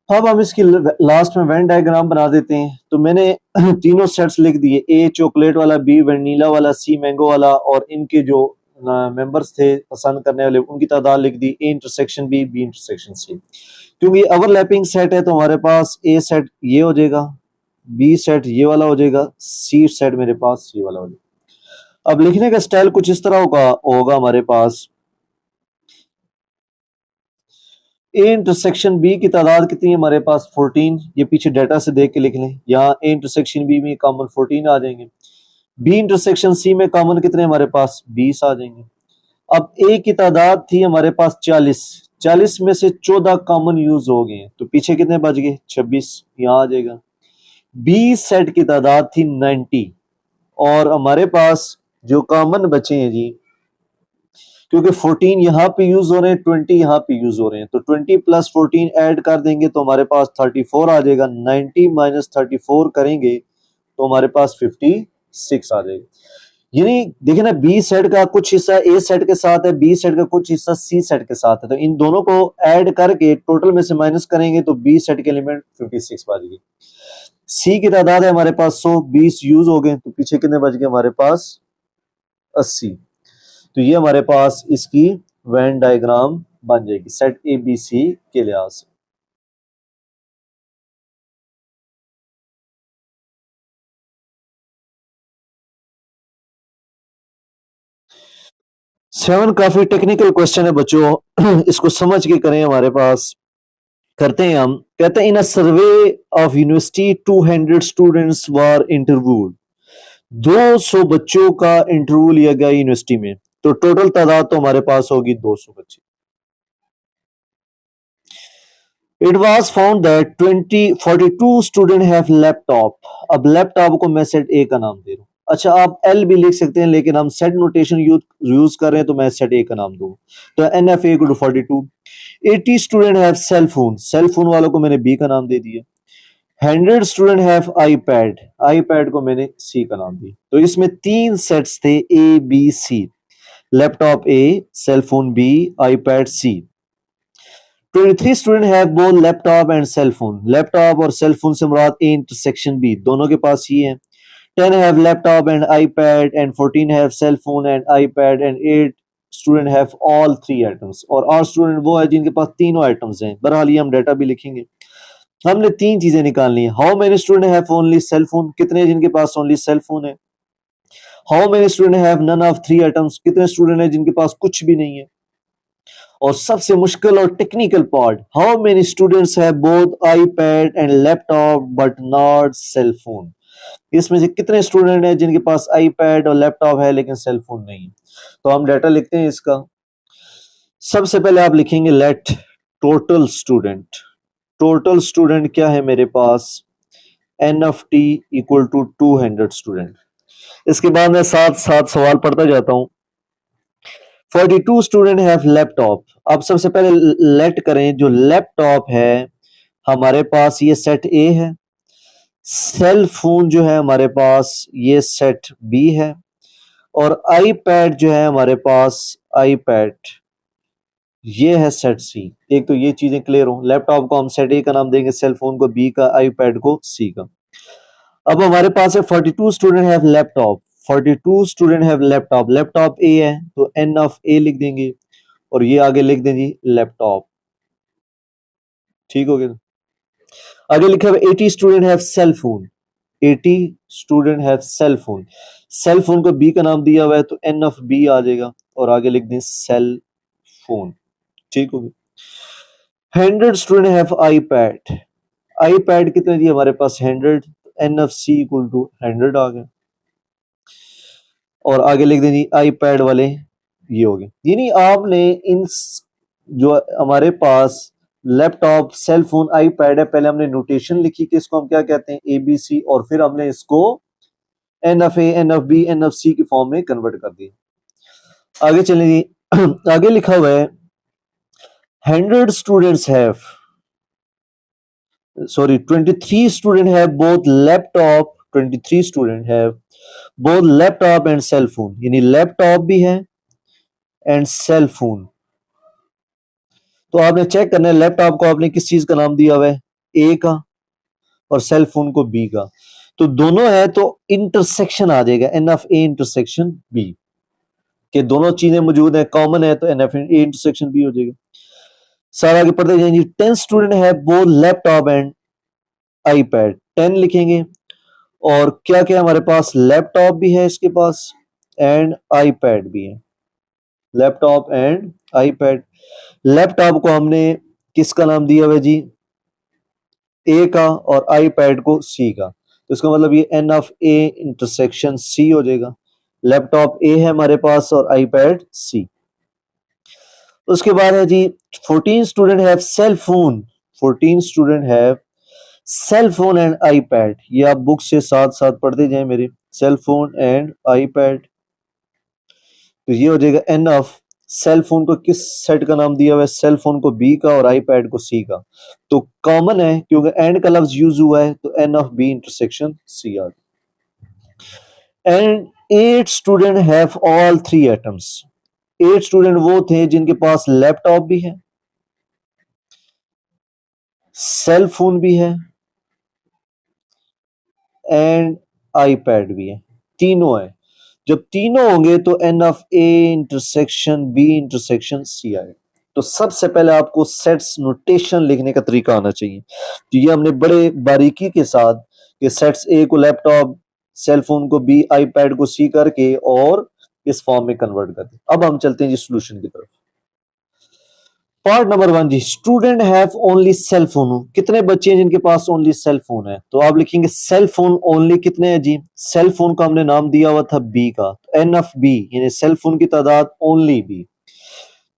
अब हम इसकी लास्ट में वेन डायग्राम बना देते हैं। तो मैंने तीनों सेट्स लिख दिए, ए चॉकलेट वाला, बी वनीला वाला, सी मैंगो वाला, और इनके जो मेंबर्स थे पसंद करने वाले उनकी तादाद लिख दी, A intersection B, B intersection C. क्योंकि ओवरलैपिंग सेट है तो हमारे पास ए सेट ये हो जाएगा, बी सेट ये वाला हो जाएगा, सी सेट मेरे पास ये वाला हो जाएगा। अब लिखने का स्टाइल कुछ इस तरह होगा हमारे पास, ए इंटरसेक्शन बी की तादाद कितनी है हमारे पास 14, ये पीछे डाटा से देख के लिख लें, यहाँ ए इंटरसेक्शन बी में कॉमन 14 आ जाएंगे, बी इंटरसेक्शन सी में कॉमन कितने हमारे पास 20 आ जाएंगे। अब ए की तादाद थी हमारे पास 40, 40 में से 14 कॉमन यूज हो गए, तो पीछे कितने बच गए 26, यहाँ आ जाएगा। बी सेट की तादाद थी 90 और हमारे पास जो कॉमन बचे हैं जी, क्योंकि 14 यहाँ पे यूज हो रहे हैं, 20 यहाँ पे यूज हो रहे हैं, तो 20 प्लस 14 ऐड कर देंगे तो हमारे पास 34 आ जाएगा, 90 माइनस 34 करेंगे तो हमारे पास 56 आ जाएगा। यानी देखिए ना, बी सेट का कुछ हिस्सा ए सेट के साथ है, बी सेट का कुछ हिस्सा सी सेट के साथ है, तो इन दोनों को ऐड करके टोटल में से माइनस करेंगे तो बी सेट के एलिमेंट 56 बच गए। सी की तादाद है हमारे पास 100, 20 यूज हो गए, तो पीछे कितने बच गए हमारे पास 80। तो ये हमारे पास इसकी वेन डायग्राम बन जाएगी सेट ए बी सी के लिहाज से। सेवन काफी टेक्निकल क्वेश्चन है बच्चों, इसको समझ के करें। हमारे पास करते हैं, हम कहते हैं in a survey of university 200 students were interviewed, 200 बच्चों का इंटरव्यू लिया गया यूनिवर्सिटी में, तो टोटल तादाद तो हमारे पास होगी 200 बच्चे। It was found that 42 students have laptop। अब लैपटॉप को मैं सेट ए का नाम दे रहा हूं। अच्छा, आप एल भी लिख सकते हैं, लेकिन हम सेट नोटेशन यूज कर रहे हैं तो मैं सेट ए का नाम दूं। तो n of A 42। 80 student have cell phone, cell phone वालों को मैंने बी का नाम दे दिया। 100 स्टूडेंट हैव आईपैड, आईपैड को मैंने सी का नाम दिया। तो इसमें तीन सेट्स थे, A B C, laptop A, cell phone B, iPad C. 23 student have both laptop and cell phone, laptop और सेल फोन से मुराद ए इंटरसेक्शन बी, दोनों के पास ही है। 10 have laptop and iPad and 14 have cell phone and iPad and 8 student have all three items। और और student वो है जिनके पास तीनों आइटम्स हैं। बहरहाल ये हम डाटा भी लिखेंगे। हमने तीन चीजें निकालनी है। How many student have only cell phone, कितने जिनके पास ओनली सेल फोन है। How many student have none of three items, कितने स्टूडेंट है जिनके पास कुछ भी नहीं है। और सबसे मुश्किल और technical part, how many students have both iPad and laptop but not cell phone, इसमें से कितने स्टूडेंट हैं जिनके पास आईपैड और लैपटॉप है लेकिन सेल फोन नहीं। तो हम डाटा लिखते हैं इसका। सबसे पहले आप लिखेंगे let total student, total student क्या है मेरे पास n of T equal to 200 student. इसके बाद मैं साथ साथ सवाल पढ़ता जाता हूं। 42 स्टूडेंट हैव लैपटॉप। अब सबसे पहले लेट करें, जो लैपटॉप है हमारे पास ये सेट ए है, सेल फोन जो है हमारे पास ये सेट बी है, और आईपैड जो है हमारे पास आईपैड ये है सेट सी। एक तो ये चीजें क्लियर हो, लैपटॉप को हम सेट ए का नाम देंगे, सेल फोन को बी का, आईपैड को सी का। अब हमारे पास है 42 student have laptop. 42 student have laptop, laptop A है तो एन ऑफ ए लिख देंगे और ये आगे लिख दें जी लैपटॉप। ठीक हो गया। आगे लिखा है 80 student have cell phone. 80 student have cell phone, cell phone को बी का नाम दिया हुआ है तो एन ऑफ बी आ जाएगा और आगे लिख दें सेल फोन। ठीक हो गया। 100 स्टूडेंट हैव आईपैड। आईपैड कितने दिए हमारे पास 100, n of C equal to 100 आ गया और आगे लिख दें जी आईपैड वाले ये हो गए। यानी आपने इन जो हमारे पास लैपटॉप, सेल फोन, आईपैड है, पहले हमने नोटेशन लिखी कि इसको हम क्या कहते हैं ए बी सी, और फिर हमने इसको n of A, n of B, n of C की फॉर्म में कन्वर्ट कर दिया। आगे चलें जी। आगे लिखा हुआ है 100 students have, sorry 23 student have both laptop, 23 student have both laptop and cell phone, यानी लैपटॉप भी है एंड सेल फोन। तो आपने चेक करना है लैपटॉप को आपने किस चीज का नाम दिया हुआ है, ए का, और सेल फोन को बी का। तो दोनों है तो इंटरसेक्शन आ जाएगा, n of A intersection B, के दोनों चीजें मौजूद है, कॉमन है तो n of A intersection B हो जाएगा। सारा आगे पढ़ते जाएंगे। 10 स्टूडेंट है बोथ लैपटॉप एंड आईपैड, 10 लिखेंगे और क्या क्या हमारे पास लैपटॉप भी है इसके पास एंड आईपैड भी है, लैपटॉप एंड आईपैड। लैपटॉप को हमने किसका नाम दिया हुआ जी, ए का, और आईपैड को सी का, तो इसका मतलब ये n of A intersection C हो जाएगा। लैपटॉप ए है हमारे पास और आईपैड सी। उसके बाद है जी 14 student have cell phone. 14 student have cell phone and iPad, ये आप बुक से साथ साथ पढ़ते जाएं मेरे, सेल फोन एंड आईपैड। तो ये हो जाएगा एन ऑफ, सेल फोन को किस सेट का नाम दिया हुआ है, सेल फोन को बी का और आईपैड को सी का। तो कॉमन है क्योंकि एंड का लफ्ज यूज हुआ है तो n of B intersection C आ गया। And 8 student have all 3 items. 8 student वो थे जिनके पास लैपटॉप भी है, सेल फोन भी है एंड आईपैड भी है, तीनों है। जब तीनों होंगे तो n of A intersection B intersection C आएगा। तो सबसे पहले आपको सेट्स नोटेशन लिखने का तरीका आना चाहिए। तो ये हमने बड़े बारीकी के साथ कि सेट्स ए को लैपटॉप, सेल फोन को बी, आईपैड को सी करके और इस फॉर्म में कन्वर्ट कर दिया। अब हम चलते हैं जी सोल्यूशन की तरफ। पार्ट नंबर 1 जी, student have only cell phone. कितने बच्चे हैं जिनके पास ओनली सेल फोन है, तो आप लिखेंगे सेल फोन ओनली कितने हैं जी, सेल फोन का हमने नाम दिया हुआ था बी का, एन ऑफ बी यानी सेल फोन की तादाद ओनली बी,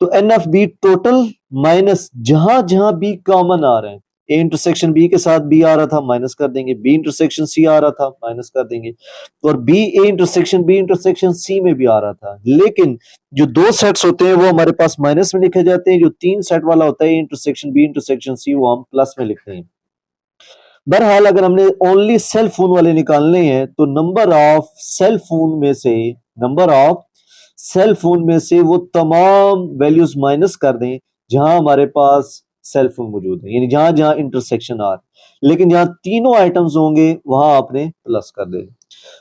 तो n of B total minus जहां जहां बी कॉमन आ रहे हैं, ए इंटरसेक्शन बी के साथ बी आ रहा था माइनस कर देंगे, बी इंटरसेक्शन सी आ रहा था माइनस कर देंगे, और B A intersection B intersection C में भी आ रहा था। लेकिन जो 2 सेट्स होते हैं वो हमारे पास माइनस में लिखे जाते हैं, जो 3 सेट वाला होता है इंटरसेक्शन बी इंटरसेक्शन सी वो हम प्लस में लिखते हैं। बहरहाल अगर हमने ओनली सेल फोन वाले निकालने हैं तो नंबर ऑफ सेल फोन में से, नंबर ऑफ सेल फोन में से वो तमाम वैल्यूज माइनस कर दें जहां हमारे पास सेल फोन मौजूद है, यानी जहां जहां इंटरसेक्शन आ रहा है, लेकिन जहां तीनों आइटम्स होंगे वहां आपने प्लस कर दे।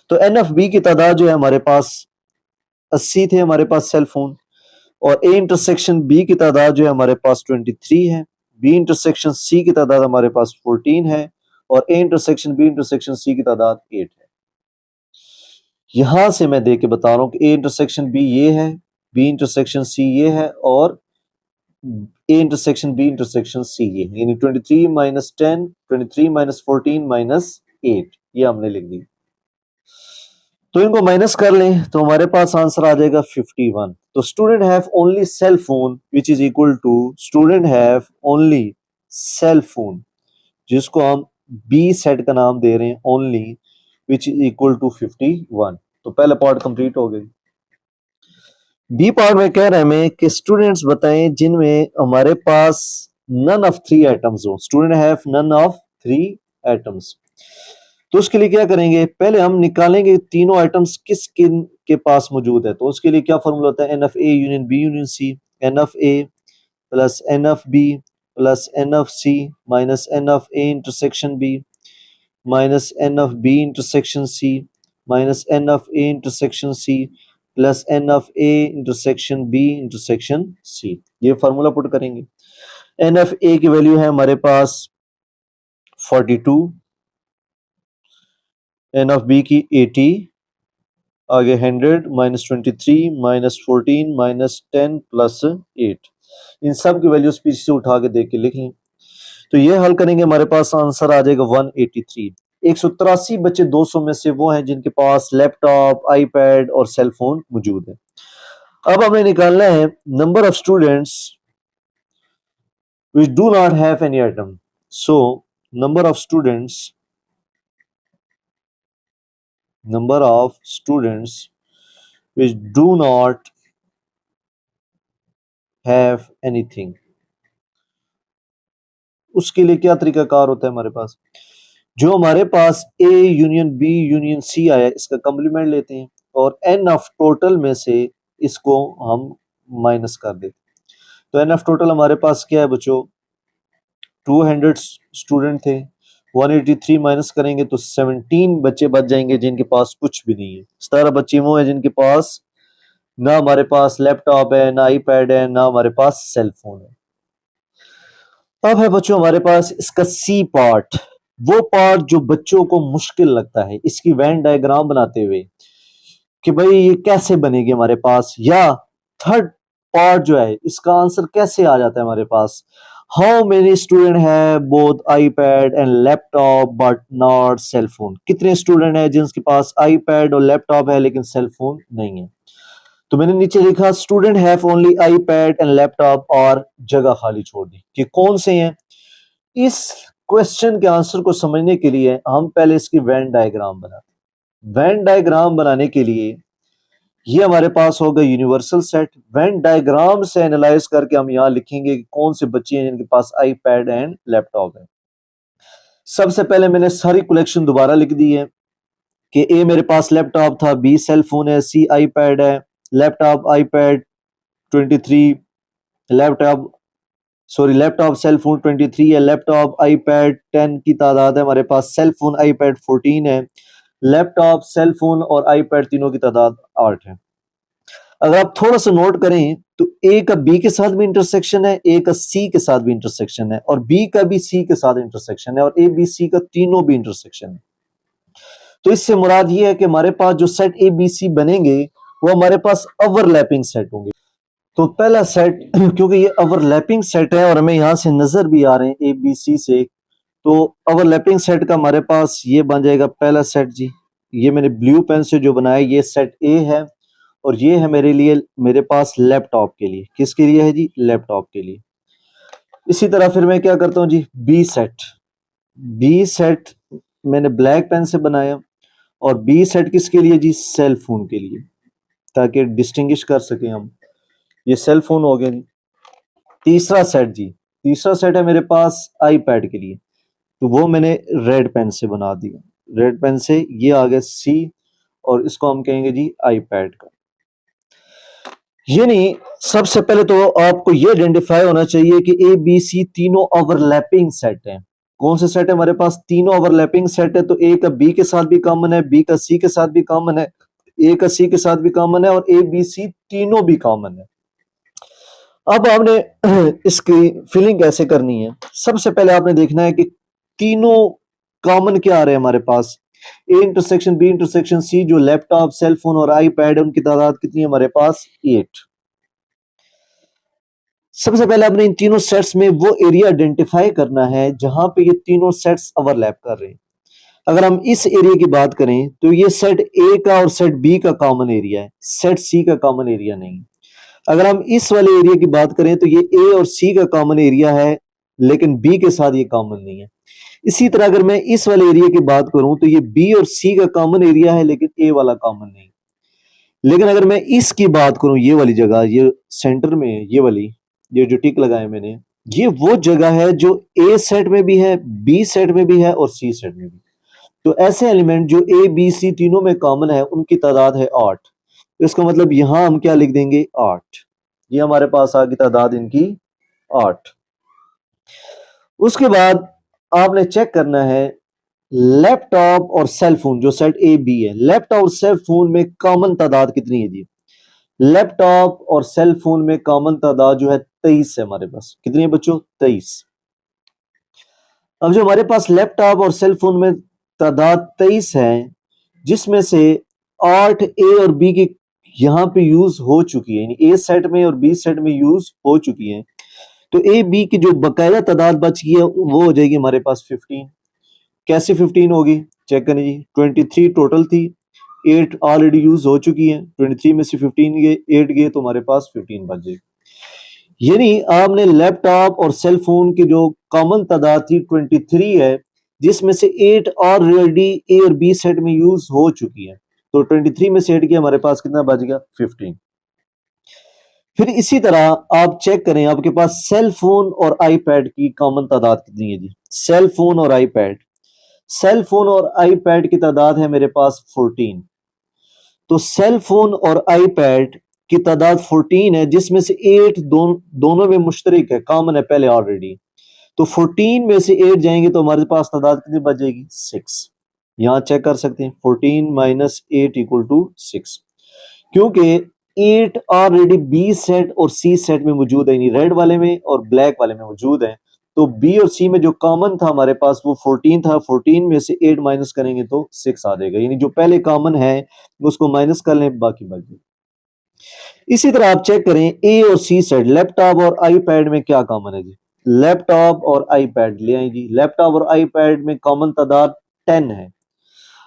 तो एन ऑफ बी की तादाद जो है हमारे पास 80 थे हमारे पास सेल फोन, और ए इंटरसेक्शन बी की तादाद जो है हमारे पास 23 है, बी इंटरसेक्शन सी की तादाद हमारे पास 14 है, और A intersection B intersection C की तादाद 8 है। यहां से मैं देख के बता रहा हूं कि ए इंटरसेक्शन बी ये है, बी इंटरसेक्शन सी ये है, और A intersection B intersection C ये है, यानी 23 माइनस 10, 23 माइनस 14 माइनस 8, ये हमने लिख दी। तो इनको माइनस कर लें तो हमारे पास आंसर आ जाएगा 51। तो student have only cell phone which is equal to student have only cell phone, जिसको हम बी सेट का नाम दे रहे हैं only which is equal to 51। तो पहला पार्ट कंप्लीट हो गई। बी पार्ट में कह रहे हैं हमें कि स्टूडेंट्स बताएं जिनमें हमारे पास नन ऑफ 3 एटम्स हो। Student have none of 3 items. तो उसके लिए क्या करेंगे, पहले हम निकालेंगे तीनों एटम्स किस किन के पास मौजूद है। तो उसके लिए क्या फॉर्मूला होता है, n of A union B union C, n of A plus n of B plus n of C minus n of A intersection B minus n of B intersection C minus n of A intersection C plus n of A intersection B intersection C. ये formula put करेंगे। N of A की value है हमारे पास 42, n of B की 80, आगे 100 minus 23 minus 14 minus 10 plus 8। इन सब की values पीछे से उठा के देख के लिख लें। तो ये हल करेंगे, हमारे पास आंसर आ जाएगा 183। 183 बच्चे 200 में से वो हैं जिनके पास लैपटॉप, आईपैड और सेल फोन मौजूद है। अब हमें निकालना है number of students which do not have any atom. So number of students which do not have anything, उसके लिए क्या तरीकाकार होता है हमारे पास, जो हमारे पास A union B union C आया इसका कॉम्प्लीमेंट लेते हैं और एन ऑफ टोटल में से इसको हम माइनस कर देते हैं। तो एन ऑफ टोटल हमारे पास क्या है बच्चों, 200 स्टूडेंट थे, 183 माइनस करेंगे तो 17 बच्चे बच जाएंगे जिनके पास कुछ भी नहीं है। 17 बच्चे वो हैं जिनके पास ना हमारे पास लैपटॉप है, ना आईपैड है, ना हमारे पास सेल फोन है। अब है बच्चों हमारे पास इसका सी पार्ट, वो पार्ट जो बच्चों को मुश्किल लगता है इसकी वेन डायग्राम बनाते हुए कि भाई ये कैसे बनेगी हमारे पास, या थर्ड पार्ट जो है इसका आंसर कैसे आ जाता है हमारे पास। हाउ मेनी स्टूडेंट है both iPad and laptop but not cell phone, कितने स्टूडेंट है जिनके पास आईपैड और लैपटॉप है लेकिन सेल फोन नहीं है। तो मैंने नीचे लिखा student have only iPad and laptop और जगह खाली छोड़ दी कि कौन से हैं। इस क्वेश्चन के आंसर को समझने के लिए हम पहले इसकी वेन डायग्राम बनाते हैं। वेन डायग्राम बनाने के लिए ये हमारे पास होगा यूनिवर्सल सेट। वेन डायग्राम से एनालाइज करके हम यहां लिखेंगे कि कौन से बच्चे हैं जिनके पास आईपैड एंड लैपटॉप है। सबसे पहले मैंने सारी कलेक्शन दोबारा लिख दी है कि ए मेरे पास लैपटॉप था, बी सेल फोन है, सी आईपैड है, laptop iPad 23, laptop cell phone 23 है, लैपटॉप आईपैड 10 की तादाद है हमारे पास, सेल फोन आईपैड 14 है, लैपटॉप सेल फोन और आईपैड तीनों की तादाद 8 है। अगर आप थोड़ा सा नोट करें तो ए का बी के साथ भी इंटरसेक्शन है, ए का सी के साथ भी इंटरसेक्शन है और बी का भी सी के साथ इंटरसेक्शन है और ए बी सी का तीनों भी इंटरसेक्शन है। तो इससे मुराद ये है कि हमारे पास जो सेट ए बी सी बनेंगे वो हमारे पास ओवरलैपिंग सेट होंगे। तो पहला सेट क्योंकि ये ओवरलैपिंग सेट है और हमें यहां से नजर भी आ रहे हैं ए बी सी से, तो ओवरलैपिंग सेट का हमारे पास ये बन जाएगा पहला सेट जी। ये मैंने ब्लू पेन से जो बनाया ये सेट ए है और ये है मेरे पास लैपटॉप के लिए, किसके लिए है जी, लैपटॉप के लिए। इसी तरह फिर मैं क्या करता हूं जी, बी सेट मैंने ब्लैक पेन से बनाया और बी सेट किसके लिए जी, सेल फोन के लिए, ताकि डिस्टिंग्विश कर सके हम। ये सेल फोन हो गया जी। तीसरा सेट है मेरे पास आईपैड के लिए, तो वो मैंने रेड पेन से बना दिया, रेड पेन से। ये आ गया सी और इसको हम कहेंगे जी आईपैड का। यानी सबसे पहले तो आपको ये आइडेंटिफाई होना चाहिए कि ए बी सी तीनों ओवरलैपिंग सेट हैं। कौन से सेट है हमारे पास, तीनों ओवरलैपिंग सेट है। तो ए का बी के साथ भी कॉमन है, बी का सी के साथ भी कॉमन है, ए का सी के साथ भी कॉमन है और ए बी सी तीनों भी कॉमन है। अब आपने इसकी फिलिंग कैसे करनी है, सबसे पहले आपने देखना है कि तीनों कॉमन क्या आ रहे हैं हमारे पास। A intersection B intersection C, जो लैपटॉप सेल फोन और आईपैड उनकी तादाद कितनी है हमारे पास, 8। सबसे पहले आपने इन तीनों सेट्स में वो एरिया आइडेंटिफाई करना है जहां पे ये तीनों सेट्स ओवरलैप कर रहे हैं। अगर हम इस एरिया की बात करें तो ये सेट ए का और सेट बी का कॉमन एरिया है, सेट सी का कॉमन एरिया नहीं। अगर हम इस वाले एरिया की बात करें तो ये ए और सी का कॉमन एरिया है लेकिन बी के साथ ये कॉमन नहीं है। इसी तरह अगर मैं इस वाले एरिया की बात करूं तो ये बी और सी का कॉमन एरिया है लेकिन ए वाला कॉमन नहीं। लेकिन अगर मैं इसकी बात करूं, ये वाली जगह, ये सेंटर में ये वाली, ये जो टिक लगाए मैंने, ये वो जगह है जो ए सेट में भी है, बी सेट में भी है और सी सेट में भी। तो ऐसे एलिमेंट जो ए बी सी तीनों में कॉमन है उनकी तादाद है 8। तो इसका मतलब यहां हम क्या लिख देंगे 8। ये हमारे पास आ गई तादाद इनकी 8। उसके बाद आपने चेक करना है लैपटॉप और सेल फोन, जो सेट ए बी है, लैपटॉप और सेल फोन में कॉमन तादाद कितनी है जी? लैपटॉप और सेल फोन में कॉमन तादाद जो है 23 है हमारे पास। कितनी है बच्चों? 23। अब जो हमारे पास लैपटॉप और सेल फोन में तादाद 23 है, जिसमें से 8 ए और बी की यहां पे यूज हो चुकी है, यानी ए सेट में और बी सेट में यूज हो चुकी है। तो ए बी की जो बकायदा तादाद बच गई है वो हो जाएगी हमारे पास 15। कैसे 15 होगी? चेक करें जी। 23 टोटल थी, 8 ऑलरेडी यूज हो चुकी है, 23 में से 15 गए, 8 गए तो हमारे पास 15 बच जाएगी। यानी आपने लैपटॉप और सेल फोन की जो कॉमन तादाद थी 23 है, जिसमें से 8 ऑलरेडी ए और बी सेट में यूज हो चुकी है। तो 23 में से 8 किया, हमारे पास कितना बच गया? 15। फिर इसी तरह आप चेक करें आपके पास सेल फोन और आईपैड की कॉमन तादाद कितनी है जी? सेल फोन और आईपैड, सेल फोन और आईपैड की तादाद है मेरे पास 14। तो सेल फोन और आईपैड की तादाद 14 है, जिसमें से 8 दोनों में मुश्तरक है, कॉमन है पहले ऑलरेडी। तो 14 में से 8 जाएंगे तो हमारे पास तादाद कितनी बच जाएगी? 6। यहां चेक कर सकते हैं 14 माइनस 8 इक्वल टू 6, क्योंकि 8 ऑलरेडी बी सेट और सी सेट में मौजूद है, यानी रेड वाले में और ब्लैक वाले में मौजूद है। तो बी और सी में जो कॉमन था हमारे पास वो 14 था, 14 में से 8 माइनस करेंगे तो 6 आ जाएगा, यानी जो पहले कॉमन है उसको माइनस कर लें, बाकी बच जाए। इसी तरह आप चेक करें ए और सी सेट, लैपटॉप और आईपैड में क्या कॉमन है जी? लैपटॉप और आईपैड ले आए जी। लैपटॉप और आईपैड में कॉमन तादाद 10 है।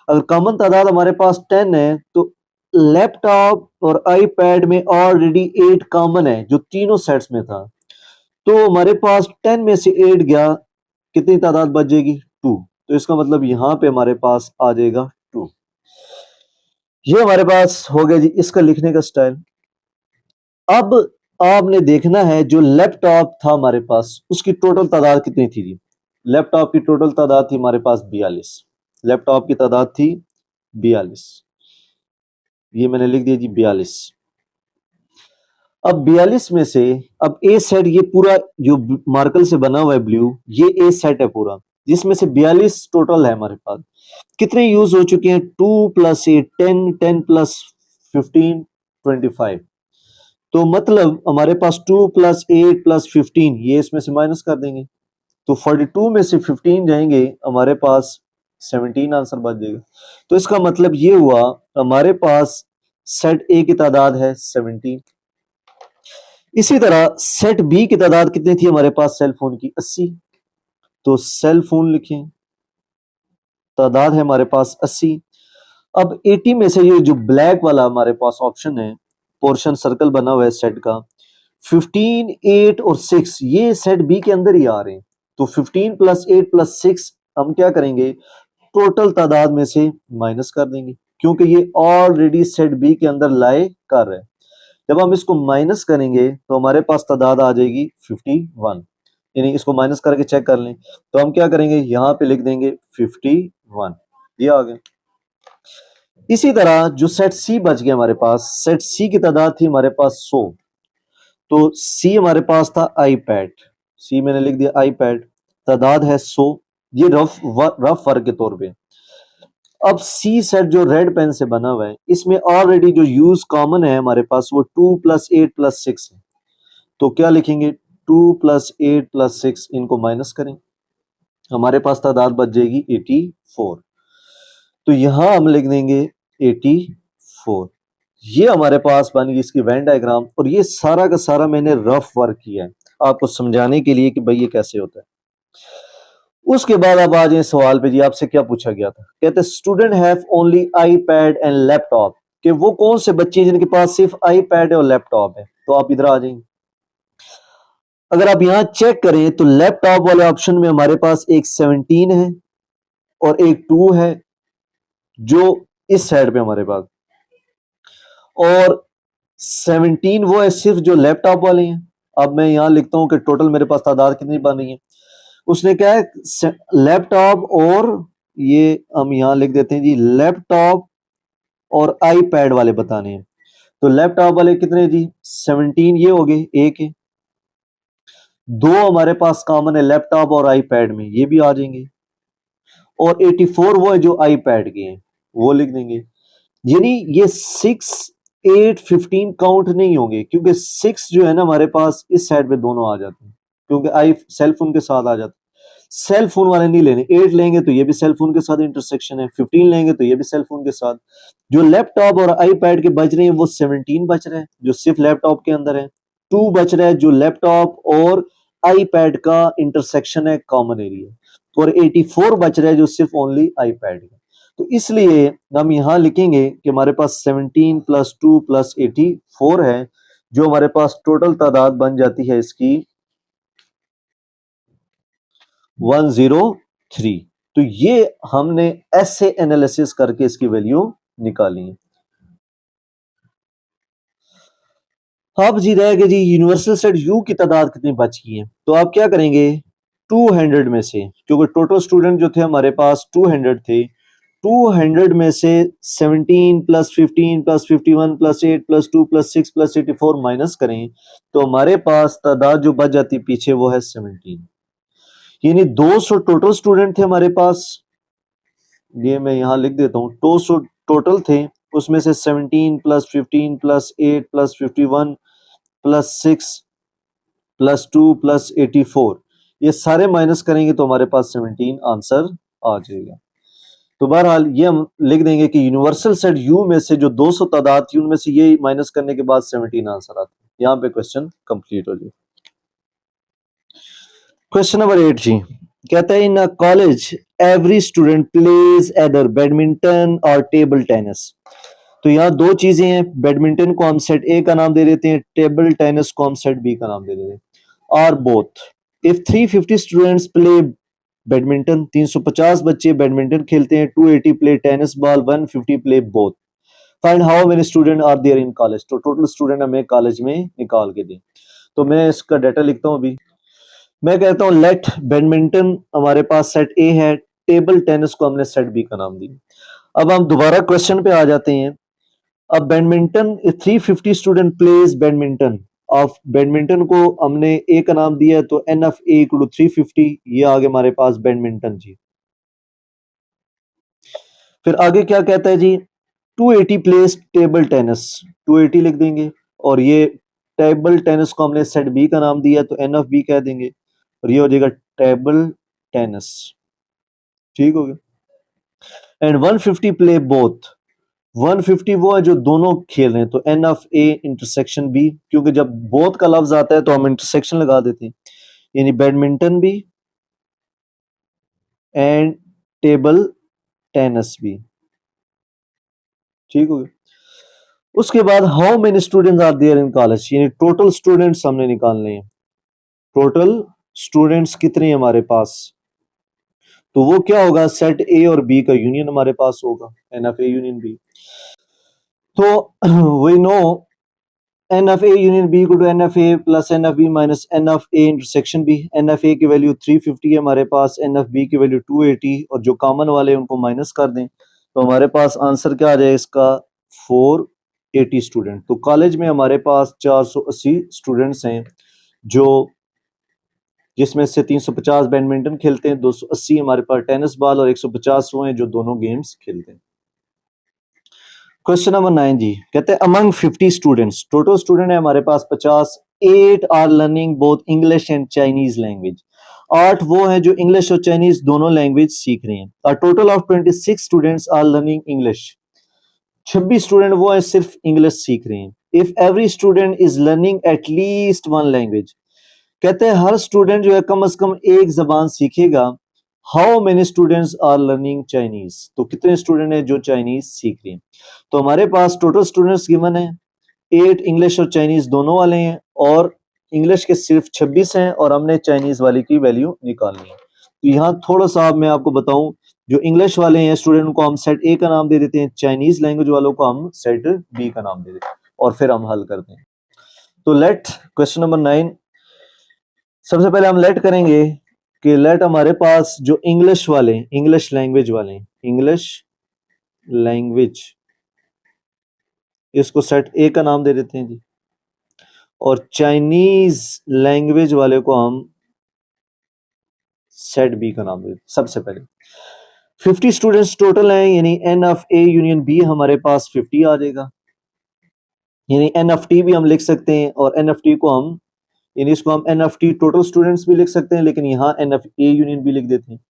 अगर कॉमन तादाद हमारे पास 10 है तो लैपटॉप और आईपैड में ऑलरेडी 8 कॉमन है जो तीनों सेट्स में था। तो हमारे पास 10 में से 8 गया, कितनी तादाद बच जाएगी? 2। तो इसका मतलब यहां पे हमारे पास आ जाएगा 2। ये हमारे पास हो गया जी इसका लिखने का स्टाइल। अब आपने देखना है जो लैपटॉप था हमारे पास उसकी टोटल तादाद कितनी थी जी? लैपटॉप की टोटल तादाद थी हमारे पास 42। लैपटॉप की तादाद थी 42, ये मैंने लिख दिया जी 42। अब 42 में से अब ए सेट, ये पूरा जो मार्कल से बना हुआ है ब्लू, ये ए सेट है पूरा, जिसमें से 42 टोटल है हमारे पास। कितने यूज हो चुके हैं? 2 प्लस 8 10, 10 प्लस 15 25। तो मतलब हमारे पास 2 प्लस 8 प्लस 15, ये इसमें से माइनस कर देंगे तो 42 में से 15 जाएंगे, हमारे पास 17 आंसर बच जाएगा। तो इसका मतलब ये हुआ हमारे पास सेट ए की तादाद है 17। इसी तरह सेट बी की तादाद कितनी थी हमारे पास? सेल फोन की 80। तो सेल फोन लिखें, तादाद है हमारे पास 80। अब 80 में से ये जो ब्लैक वाला हमारे पास ऑप्शन है, पोर्शन सर्कल बना हुआ है सेट का, 15 8 और 6 ये सेट बी के अंदर ही आ रहे हैं। तो 15 प्लस 8 प्लस 6 हम क्या करेंगे? टोटल तादाद में से माइनस कर देंगे, क्योंकि ये ऑलरेडी सेट बी के अंदर लाए कर रहे हैं। जब हम इसको माइनस करेंगे तो हमारे पास तादाद आ जाएगी 51, यानी इसको माइनस करके चेक कर लें तो हम क्या करेंगे? यहां पे लिख देंगे 51, ये आ गया। इसी तरह जो सेट सी बच गया हमारे पास, सेट सी की तादाद थी हमारे पास 100। तो सी हमारे पास था आईपैड, सी मैंने लिख दिया आईपैड, तादाद है 100। ये रफ वर्क के तौर पे। अब सी सेट जो रेड पेन से बना हुआ है, इसमें ऑलरेडी जो यूज कॉमन है हमारे पास वो 2 प्लस 8 प्लस 6 है। तो क्या लिखेंगे? 2 प्लस 8 प्लस 6, इनको माइनस करें, हमारे पास तादाद बच जाएगी 84। तो यहां हम लिख देंगे 84। ये हमारे पास बन गई इसकी वेन डायग्राम, और ये सारा का सारा मैंने रफ वर्क किया है आपको समझाने के लिए कि भाई ये कैसे होता है। उसके बाद अब आ जाए सवाल पे जी, आपसे क्या पूछा गया था? कहते student have only iPad and laptop, कि वो कौन से बच्चे हैं जिनके पास सिर्फ आईपैड और लैपटॉप है? तो आप इधर आ जाएंगे। अगर आप यहां चेक करें तो लेफ्ट टॉप वाले ऑप्शन में हमारे पास एक 17 है और एक 2 है जो इस साइड पे हमारे पास, और 17 वो है सिर्फ जो लेफ्ट टॉप वाले हैं। अब मैं यहां लिखता हूं कि टोटल मेरे पास तादाद कितनी बन रही है। उसने क्या है लैपटॉप और ये हम यहां लिख देते हैं जी लैपटॉप और आईपैड वाले बताने हैं। तो लैपटॉप वाले कितने जी 17 ये हो गए एक है, दो हमारे पास कॉमन है लैपटॉप और आईपैड में ये भी आ जाएंगे, और 84 वो है जो आईपैड के हैं वो लिख देंगे। यानी ये 6 8 15 काउंट नहीं होंगे क्योंकि 6 जो है ना हमारे पास इस साइड पे दोनों आ जाते हैं क्योंकि आई सेल फोन के साथ आ जाते हैं। सेल फोन वाले नहीं लेने, 8 लेंगे तो ये भी सेल फोन के साथ इंटरसेक्शन है, 15 लेंगे तो ये भी सेल फोन के साथ। जो लैपटॉप और आईपैड के बच रहे हैं वो 17 बच रहे हैं जो सिर्फ लैपटॉप के अंदर है, 2 बच रहा है जो लैपटॉप और आईपैड का इंटरसेक्शन है कॉमन एरिया, और 84 बच रहा है जो सिर्फ ओनली आईपैड है। तो इसलिए हम यहां लिखेंगे कि हमारे पास 17 प्लस 2 प्लस 84 है जो हमारे पास टोटल तादाद बन जाती है इसकी 103। तो ये हमने ऐसे एनालिसिस करके इसकी वैल्यू निकाली है। अब जी रहेगा जी यूनिवर्सल सेट यू की तादाद कितनी बच गई है, तो आप क्या करेंगे 200 में से, क्योंकि टोटल स्टूडेंट जो थे हमारे पास 200 थे, 200 में से 17 plus 15 plus 51 plus 8 plus 2 plus 6 plus 84 minus करें तो हमारे पास तादाद जो बच जाती पीछे वो है 17। यानी 200 टोटल स्टूडेंट थे हमारे पास, ये मैं यहां लिख देता हूं 200 टोटल थे, उसमें से 17 plus 15 plus 8 plus 51 plus 6 plus 2 plus 84 ये सारे माइनस करेंगे तो हमारे पास 17 आंसर आ जाएगा। तो बहरहाल ये हम लिख देंगे कि यूनिवर्सल सेट यू में से जो 200 तादाद थी उनमें से ये माइनस करने के बाद 17 आंसर आता है। यहां पे क्वेश्चन कंप्लीट हो जाए। क्वेश्चन नंबर 8 जी कहता है in a college every student plays either badminton और टेबल टेनिस। तो यहाँ दो चीजें हैं, बैडमिंटन को हम सेट ए का नाम दे देते हैं, टेबल टेनिस को हम सेट बी का नाम दे देते हैं। Are both if 350 students play badminton, 350 बच्चे बैडमिंटन खेलते हैं, 280 play tennis ball, 150 play both, find how many student are there in college. तो टोटल स्टूडेंट हमें कॉलेज में निकाल के दें। तो मैं इसका डाटा लिखता हूं अभी। मैं कहता हूं लेट बैडमिंटन हमारे पास सेट ए है, टेबल टेनिस को हमने सेट बी का नाम दिया। अब हम दोबारा क्वेश्चन पे आ जाते हैं। अब badminton 350 student plays badminton, of badminton को हमने ए का नाम दिया है तो n of A equal to 350, ये आगे हमारे पास बैडमिंटन जी। फिर आगे क्या कहता है जी 280 प्लेस टेबल टेनिस, 280 लिख देंगे, और ये टेबल टेनिस को हमने सेट बी का नाम दिया तो एन ऑफ बी कह देंगे, और ये हो जाएगा टेबल टेनिस। ठीक हो गया। एंड 150 प्ले बोथ, 150 वो है जो दोनों खेल रहे हैं तो n of A intersection B, क्योंकि जब बोथ का लफ्ज आता है तो हम इंटरसेक्शन लगा देते हैं, यानी बैडमिंटन भी एंड टेबल टेनिस भी। ठीक हो गया। उसके बाद how many students are there in college, यानी टोटल स्टूडेंट्स हमने निकालने हैं, टोटल स्टूडेंट्स कितने हैं हमारे पास, तो वो क्या होगा सेट ए और बी का यूनियन हमारे पास होगा, n of A union B. तो we know n of A union B equal to n of A plus n of B minus n of A intersection B. N of A की value 350 है हमारे पास, n of B की value 280, और जो common वाले उनको minus कर दें तो हमारे पास आंसर क्या आ जाए इसका 480 स्टूडेंट। तो कॉलेज में हमारे पास 480 स्टूडेंट्स हैं जो, जिसमें से 350 बैडमिंटन खेलते हैं, 280 हमारे पास टेनिस बॉल और 150 वो हैं जो दोनों गेम्स खेलते हैं। क्वेश्चन नंबर 9 जी कहते हैं अमंग 50 स्टूडेंट्स, टोटल स्टूडेंट है हमारे पास 50, 8 are learning both English and Chinese language, 8 वो हैं जो इंग्लिश और चाइनीज दोनों लैंग्वेज सीख रहे हैं। और total of 26 students are learning English, 26 student वो है सिर्फ इंग्लिश सीख रहे हैं। If every student is learning at least one language, कहते हैं हर स्टूडेंट जो है कम से कम एक जबान सीखेगा। How many students are learning Chinese, तो कितने स्टूडेंट हैं जो चाइनीज सीख रहे हैं। तो हमारे पास टोटल स्टूडेंट्स गिवन है 8 इंग्लिश और चाइनीज दोनों वाले हैं, और इंग्लिश के सिर्फ 26 हैं और हमने चाइनीज वाले की वैल्यू निकालनी है। तो यहाँ थोड़ा सा मैं आपको बताऊं, जो इंग्लिश वाले हैं स्टूडेंट को हम सेट ए का नाम दे देते हैं, चाइनीज लैंग्वेज वालों को हम सेट बी का नाम दे देते हैं और फिर हम हल करते हैं। तो लेट क्वेश्चन नंबर 9, सबसे पहले हम लेट करेंगे कि लेट हमारे पास जो इंग्लिश वाले, इंग्लिश लैंग्वेज वाले, इंग्लिश लैंग्वेज, इसको सेट ए का नाम दे देते हैं जी, और चाइनीज लैंग्वेज वाले को हम सेट बी का नाम दे देते हैं। सबसे पहले 50 स्टूडेंट्स टोटल हैं, यानी n of A union B हमारे पास 50 आ जाएगा, यानी एन ऑफ टी भी हम लिख सकते हैं और एन ऑफ टी को हम, यानी इसको हम n of T total students भी लिख सकते हैं, लेकिन यहाँ n of A union B लिख देते हैं।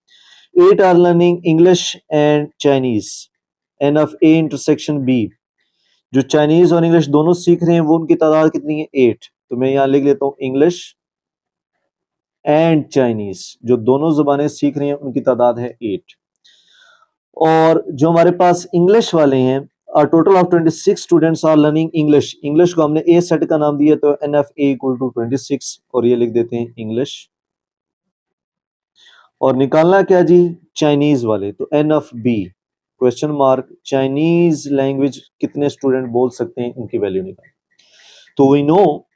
8 are learning English and Chinese, n of A intersection B, जो चाइनीज और इंग्लिश दोनों सीख रहे हैं वो उनकी तादाद कितनी है 8, तो मैं यहाँ लिख लेता हूँ इंग्लिश एंड चाइनीज, जो दोनों जबानें सीख रहे हैं उनकी तादाद है 8। और जो हमारे पास इंग्लिश वाले हैं, total of 26 students are learning English, English को हमने ए सेट का नाम दिया, तो n of A equal to 26 और ये लिख देते हैं इंग्लिश। और निकालना क्या जी, चाइनीज वाले, तो n of B question mark, Chinese language कितने स्टूडेंट बोल सकते हैं उनकी वैल्यू निकाल। तो we know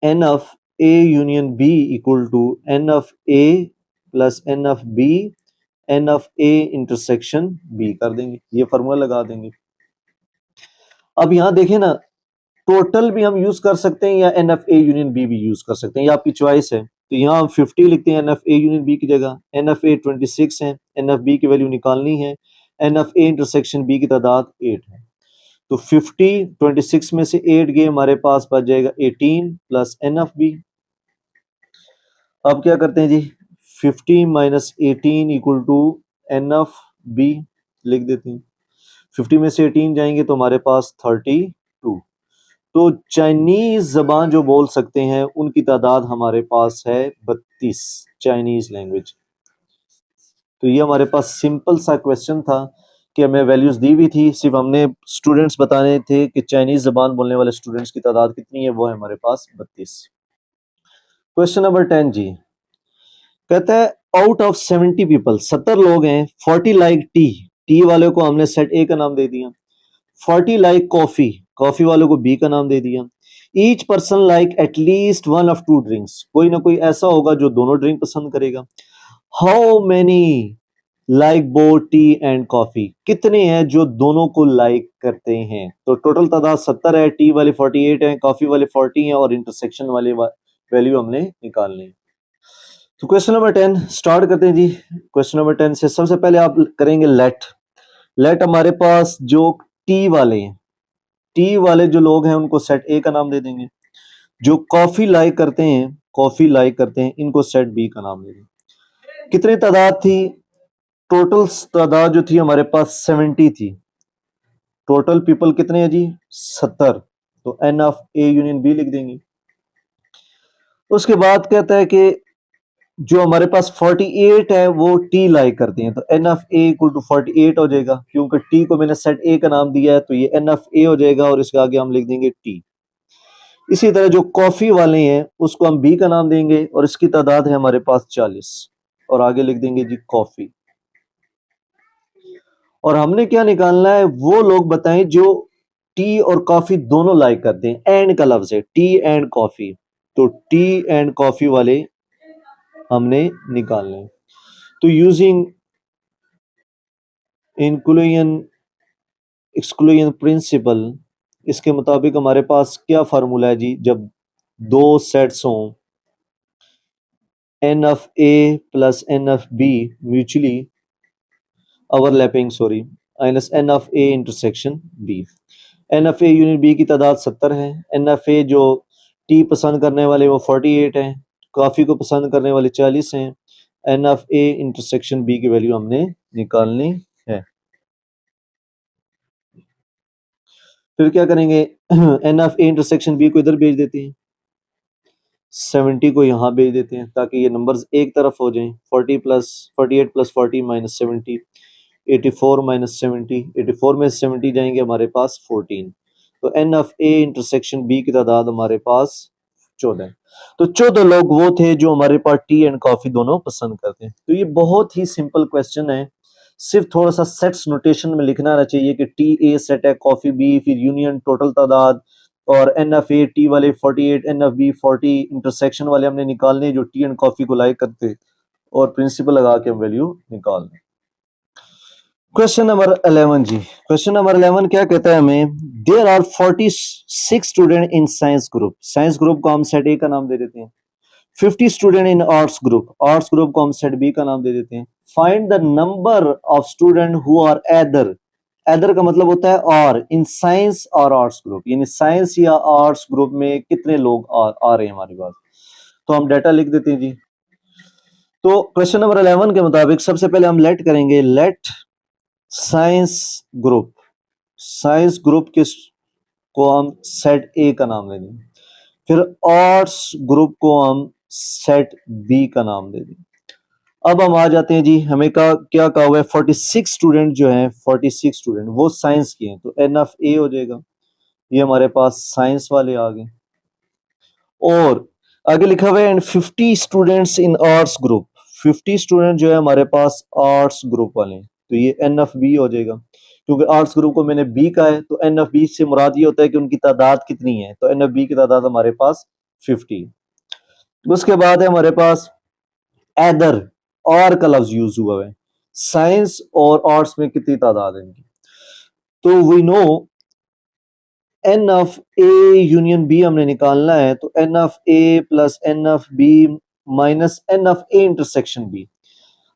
n of A union B equal to n of A plus n of B n of A intersection B कर देंगे, ये फॉर्मूला लगा देंगे। अब यहां देखें ना, टोटल भी हम यूज कर सकते हैं या n of A union B भी यूज कर सकते हैं, ये आपकी चॉइस है। तो यहाँ हम 50 लिखते हैं n of A union B की जगह, एन एफ ए 26 है, एन एफ बी की वैल्यू निकालनी है, n of A intersection B की तादाद 8 है। तो 50 26 में से 8 गए, हमारे पास बच जाएगा 18 प्लस एन एफ बी। अब क्या करते हैं जी, 50 minus 18 equal to n of B लिख देते हैं। 50 में से 18 जाएंगे तो हमारे पास 32। तो चाइनीज जबान जो बोल सकते हैं उनकी तादाद हमारे पास है 32, चाइनीज लैंग्वेज। तो ये हमारे पास सिंपल सा क्वेश्चन था कि हमें वैल्यूज दी हुई थी, सिर्फ हमने स्टूडेंट्स बताने थे कि चाइनीज जबान बोलने वाले स्टूडेंट्स की तादाद कितनी है, वो है हमारे पास 32। क्वेश्चन नंबर 10 जी, कहता है आउट ऑफ 70 पीपल, 70 लोग हैं, 40 लाइक टी, टी वाले को हमने सेट ए का नाम दे दिया, 40 लाइक कॉफी, कॉफी वालों को बी का नाम दे दिया, each person like at least one of two drinks, कोई ना कोई ऐसा होगा जो दोनों ड्रिंक पसंद करेगा। How many like both T and coffee, कितने हैं जो दोनों को लाइक करते हैं। तो टोटल तादाद 70 है, टी वाले 48 हैं, कॉफी वाले 40 हैं और इंटरसेक्शन वाले वैल्यू हमने निकालनी है। तो क्वेश्चन नंबर 10 स्टार्ट करते हैं जी। क्वेश्चन नंबर 10 से सबसे पहले आप करेंगे लेट। लेट हमारे पास जो टी वाले हैं, टी वाले जो लोग हैं उनको सेट ए का नाम दे देंगे, जो कॉफी लाइक करते हैं, कॉफी लाइक करते हैं, इनको सेट बी का नाम दे देंगे। कितनी तादाद थी, टोटल तादाद जो थी हमारे पास 70 थी, टोटल पीपल कितने हैं जी 70, तो n of A union B लिख देंगे। उसके बाद कहता है कि जो हमारे पास 48 है वो टी लाइक करते हैं, तो n of A equal to 48 हो जाएगा, क्योंकि टी को मैंने सेट ए का नाम दिया है तो ये एन ऑफ ए हो जाएगा और इसके आगे हम लिख देंगे टी। इसी तरह जो कॉफी वाले हैं उसको हम बी का नाम देंगे और इसकी तादाद है हमारे पास 40 और आगे लिख देंगे जी कॉफी। और हमने क्या निकालना है, वो लोग बताएं जो टी और कॉफी दोनों लाइक करते हैं, एंड का लफ्ज है, टी एंड कॉफी, तो टी एंड कॉफी वाले हमने निकालने हैं। तो यूजिंग इंक्लूजन एक्सक्लूजन प्रिंसिपल, इसके मुताबिक हमारे पास क्या फार्मूला है जी, जब दो सेट्स हों n of A plus n of B mutually overlapping, sorry, minus n of A intersection B. N of A unit B की तादाद 70 है, एन ऑफ ए जो टी पसंद करने वाले वो 48 हैं, कॉफी को पसंद करने वाले 40 हैं, n of A intersection B की वैल्यू हमने निकालनी है। फिर क्या करेंगे, n of A intersection B को इधर भेज देते हैं, 70 को यहाँ भेज देते हैं ताकि ये नंबर्स एक तरफ हो जाएं। 48 प्लस 40 माइनस 70, 84 माइनस 70, 84 में 70 जाएंगे हमारे पास 14, तो n of A intersection B की तादाद हमारे पास 14। तो 14 लोग वो थे जो हमारे पास टी एंड कॉफी दोनों पसंद करते हैं। तो ये बहुत ही सिंपल क्वेश्चन है, सिर्फ थोड़ा सा सेट्स नोटेशन में लिखना आना चाहिए कि टी ए सेट है, कॉफी बी, फिर यूनियन टोटल तादाद, और एन एफ ए टी वाले 48, एन एफ बी 40, इंटरसेक्शन वाले हमने निकालने जो टी एंड कॉफी को लाइक करते, और प्रिंसिपल लगा के हम वैल्यू निकाल दें। क्वेश्चन नंबर 11 जी, क्वेश्चन नंबर 11 क्या कहता है हमें, there are 46 student in science group, science group को हम सेट ए का नाम दे देते हैं। 50 student in arts group, arts group को हम सेट बी का नाम दे देते हैं। Find the number of student who are either, either का मतलब होता है और, इन साइंस और आर्ट्स ग्रुप, यानी साइंस या आर्ट्स ग्रुप में कितने लोग आ रहे हैं हमारे पास। तो हम डाटा लिख देते हैं जी। तो क्वेश्चन नंबर 11 के मुताबिक सबसे पहले हम लेट करेंगे, let science group, science group किस को हम सेट ए का नाम दे दें, फिर आर्ट्स ग्रुप को हम सेट बी का नाम दे दें। अब हम आ जाते हैं जी, हमें क्या कहा हुआ है, 46 स्टूडेंट जो हैं, 46 स्टूडेंट वो साइंस के हैं, तो एन ऑफ ए हो जाएगा, ये हमारे पास साइंस वाले आ गए। और आगे लिखा हुआ है and 50 students in arts group, 50 student जो है हमारे पास आर्ट्स ग्रुप वाले, तो ये एन ऑफ बी हो जाएगा, क्योंकि आर्ट्स ग्रुप को मैंने बी का है, तो एन ऑफ बी से मुराद ये होता है कि उनकी तादाद कितनी है, तो एन ऑफ बी की तादाद हमारे पास 50। उसके बाद है हमारे पास एदर, और का लफ्ज यूज हुआ है, साइंस और आर्ट्स में कितनी तादाद है इनकी, तो we know n of A union B हमने निकालना है, तो n of A plus n of B minus n of A intersection B.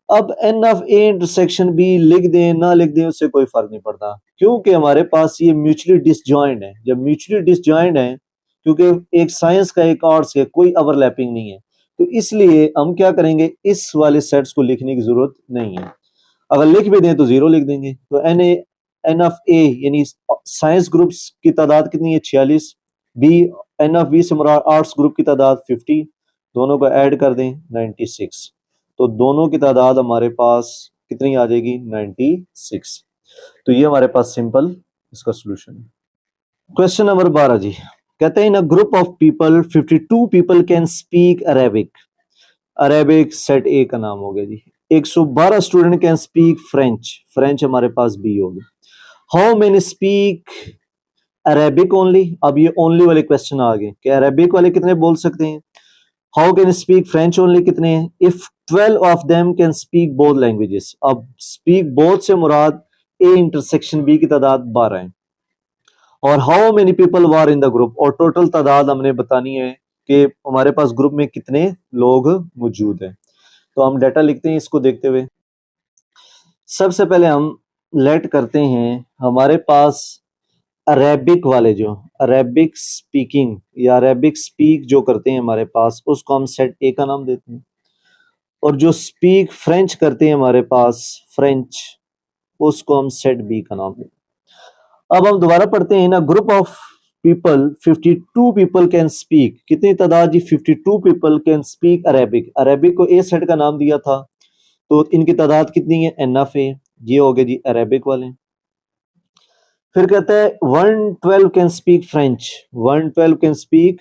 अब n of A intersection B लिख दें ना लिख दें उससे कोई फर्क नहीं पड़ता, क्योंकि हमारे पास ये म्यूचुअली डिसजॉइंट है। जब म्यूचुअली डिसजॉइंट है, क्योंकि एक साइंस का एक आर्ट्स का, कोई ओवरलैपिंग नहीं है, तो इसलिए हम क्या करेंगे, इस वाले सेट्स को लिखने की जरूरत नहीं है। अगर लिख भी दें तो जीरो लिख देंगे। तो एन ऑफ ए यानी साइंस ग्रुप्स की तादाद कितनी है, 46, बी एन ऑफ बी से मुराद आर्ट्स ग्रुप की तादाद 50, दोनों को ऐड कर दें 96, तो दोनों की तादाद हमारे पास कितनी आ जाएगी, 96। तो ये हमारे पास सिंपल इसका सोल्यूशन है। क्वेश्चन नंबर 12 जी, कहते हैं in a group of people 52 people can speak Arabic, Arabic set A का नाम हो गया जी। 112 student can speak French, French हमारे पास बी हो गया। How many speak Arabic only, अब ये ओनली वाले क्वेश्चन आ गए कि अरेबिक वाले कितने बोल सकते हैं। How can speak French only कितने हैं, if 12 of them can speak both languages, अब स्पीक बोथ से मुराद ए इंटरसेक्शन बी की तादाद 12 है। और how many people were in the group, और टोटल तादाद हमने बतानी है कि हमारे पास ग्रुप में कितने लोग मौजूद हैं। तो हम डाटा लिखते हैं इसको देखते हुए। सबसे पहले हम लेट करते हैं, हमारे पास अरेबिक वाले जो अरेबिक स्पीकिंग या अरेबिक स्पीक जो करते हैं हमारे पास, उसको हम सेट ए का नाम देते हैं। और जो स्पीक फ्रेंच करते हैं हमारे पास फ्रेंच, उसको हम सेट बी का नाम देते हैं। अब हम दोबारा पढ़ते हैं ना, group of people 52 people can speak, कितनी तादाद जी, 52 people can speak Arabic, Arabic को ए सेट का नाम दिया था, तो इनकी तादाद कितनी है, एन ऑफ ए, ये हो गए जी अरेबिक वाले। फिर कहता है 112 can speak French, 112 can speak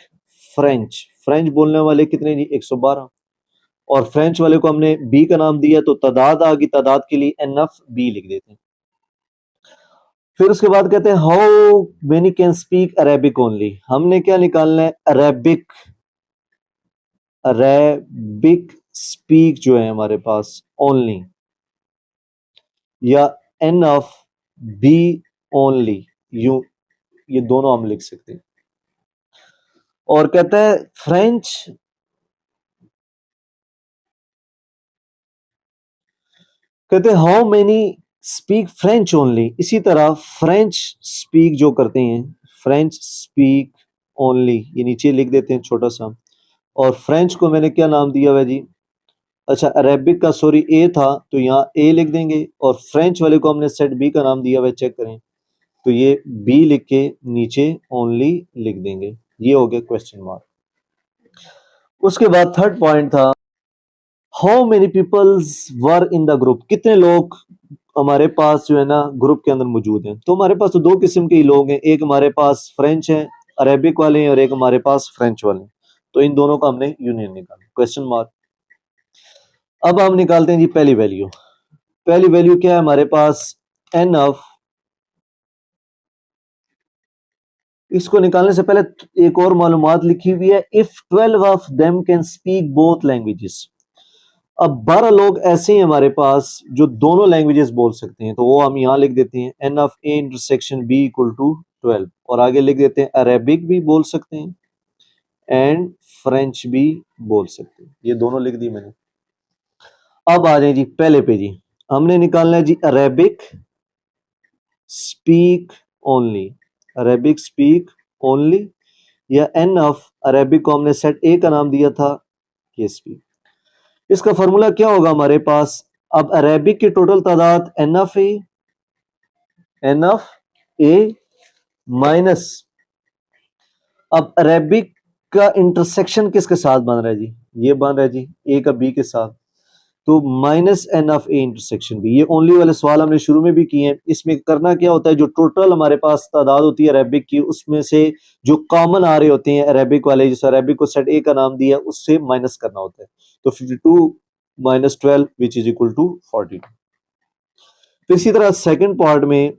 French, French बोलने वाले कितने जी, 112, और फ्रेंच वाले को हमने बी का नाम दिया, तो तादाद आ गई, तादाद के लिए एन ऑफ बी लिख देते हैं। फिर उसके बाद कहते हैं how many can speak Arabic only, हमने क्या निकालना है, अरेबिक, अरेबिक स्पीक जो है हमारे पास ओनली, या एन ऑफ बी ओनली, यू ये दोनों हम लिख सकते हैं। और कहता है फ्रेंच, कहते हैं how many speak French only, इसी तरह फ्रेंच स्पीक जो करते हैं, फ्रेंच स्पीक ओनली, ये नीचे लिख देते हैं छोटा सा। और फ्रेंच को मैंने क्या नाम दिया हुआ है जी, अच्छा अरेबिक का सॉरी ए था, तो यहाँ ए लिख देंगे, और फ्रेंच वाले को हमने सेट बी का नाम दिया हुआ है, चेक करें, तो ये बी लिख के नीचे ओनली लिख देंगे। ये हो गया क्वेश्चन मार्क। उसके बाद थर्ड पॉइंट था how many peoples were in the group, कितने लोग हमारे पास जो है ना ग्रुप के अंदर मौजूद हैं। तो हमारे पास तो दो किस्म के ही लोग हैं, एक हमारे पास फ्रेंच है अरेबिक वाले हैं, और एक हमारे पास फ्रेंच वाले हैं। तो इन दोनों का हमने यूनियन निकाला, क्वेश्चन मार्क। अब हम निकालते हैं जी पहली वैल्यू। पहली वैल्यू क्या है हमारे पास, एन ऑफ, इसको निकालने से पहले एक और मालूमात लिखी हुई है, if 12 of them can speak both languages. अब 12 लोग ऐसे हैं हमारे पास जो दोनों लैंग्वेजेस बोल सकते हैं, तो वो हम यहां लिख देते हैं n of A intersection B equal to 12, और आगे लिख देते हैं अरेबिक भी बोल सकते हैं एंड फ्रेंच भी बोल सकते हैं, ये दोनों लिख दी मैंने। अब आ जाए जी पहले पे जी, हमने निकालना है जी Arabic speak only, Arabic speak only, या एन ऑफ अरेबिक को हमने सेट ए का नाम दिया था के स्पीक। इसका फॉर्मूला क्या होगा हमारे पास, अब अरेबिक की टोटल तादाद एन ऑफ ए माइनस, अब अरेबिक का इंटरसेक्शन किसके साथ बन रहा है जी, ये बन रहा है जी ए का बी के साथ, तो minus n of A intersection B. ये ओनली वाले सवाल हमने शुरू में भी किए हैं। इसमें करना क्या होता है, जो टोटल हमारे पास तादाद होती है अरेबिक की, उसमें से जो कॉमन आ रहे होते हैं अरेबिक वाले, जिस अरेबिक को सेट ए का नाम दिया, उससे माइनस करना होता है। तो 52 minus 12 which is equal to 42। फिर इसी तरह सेकंड पार्ट में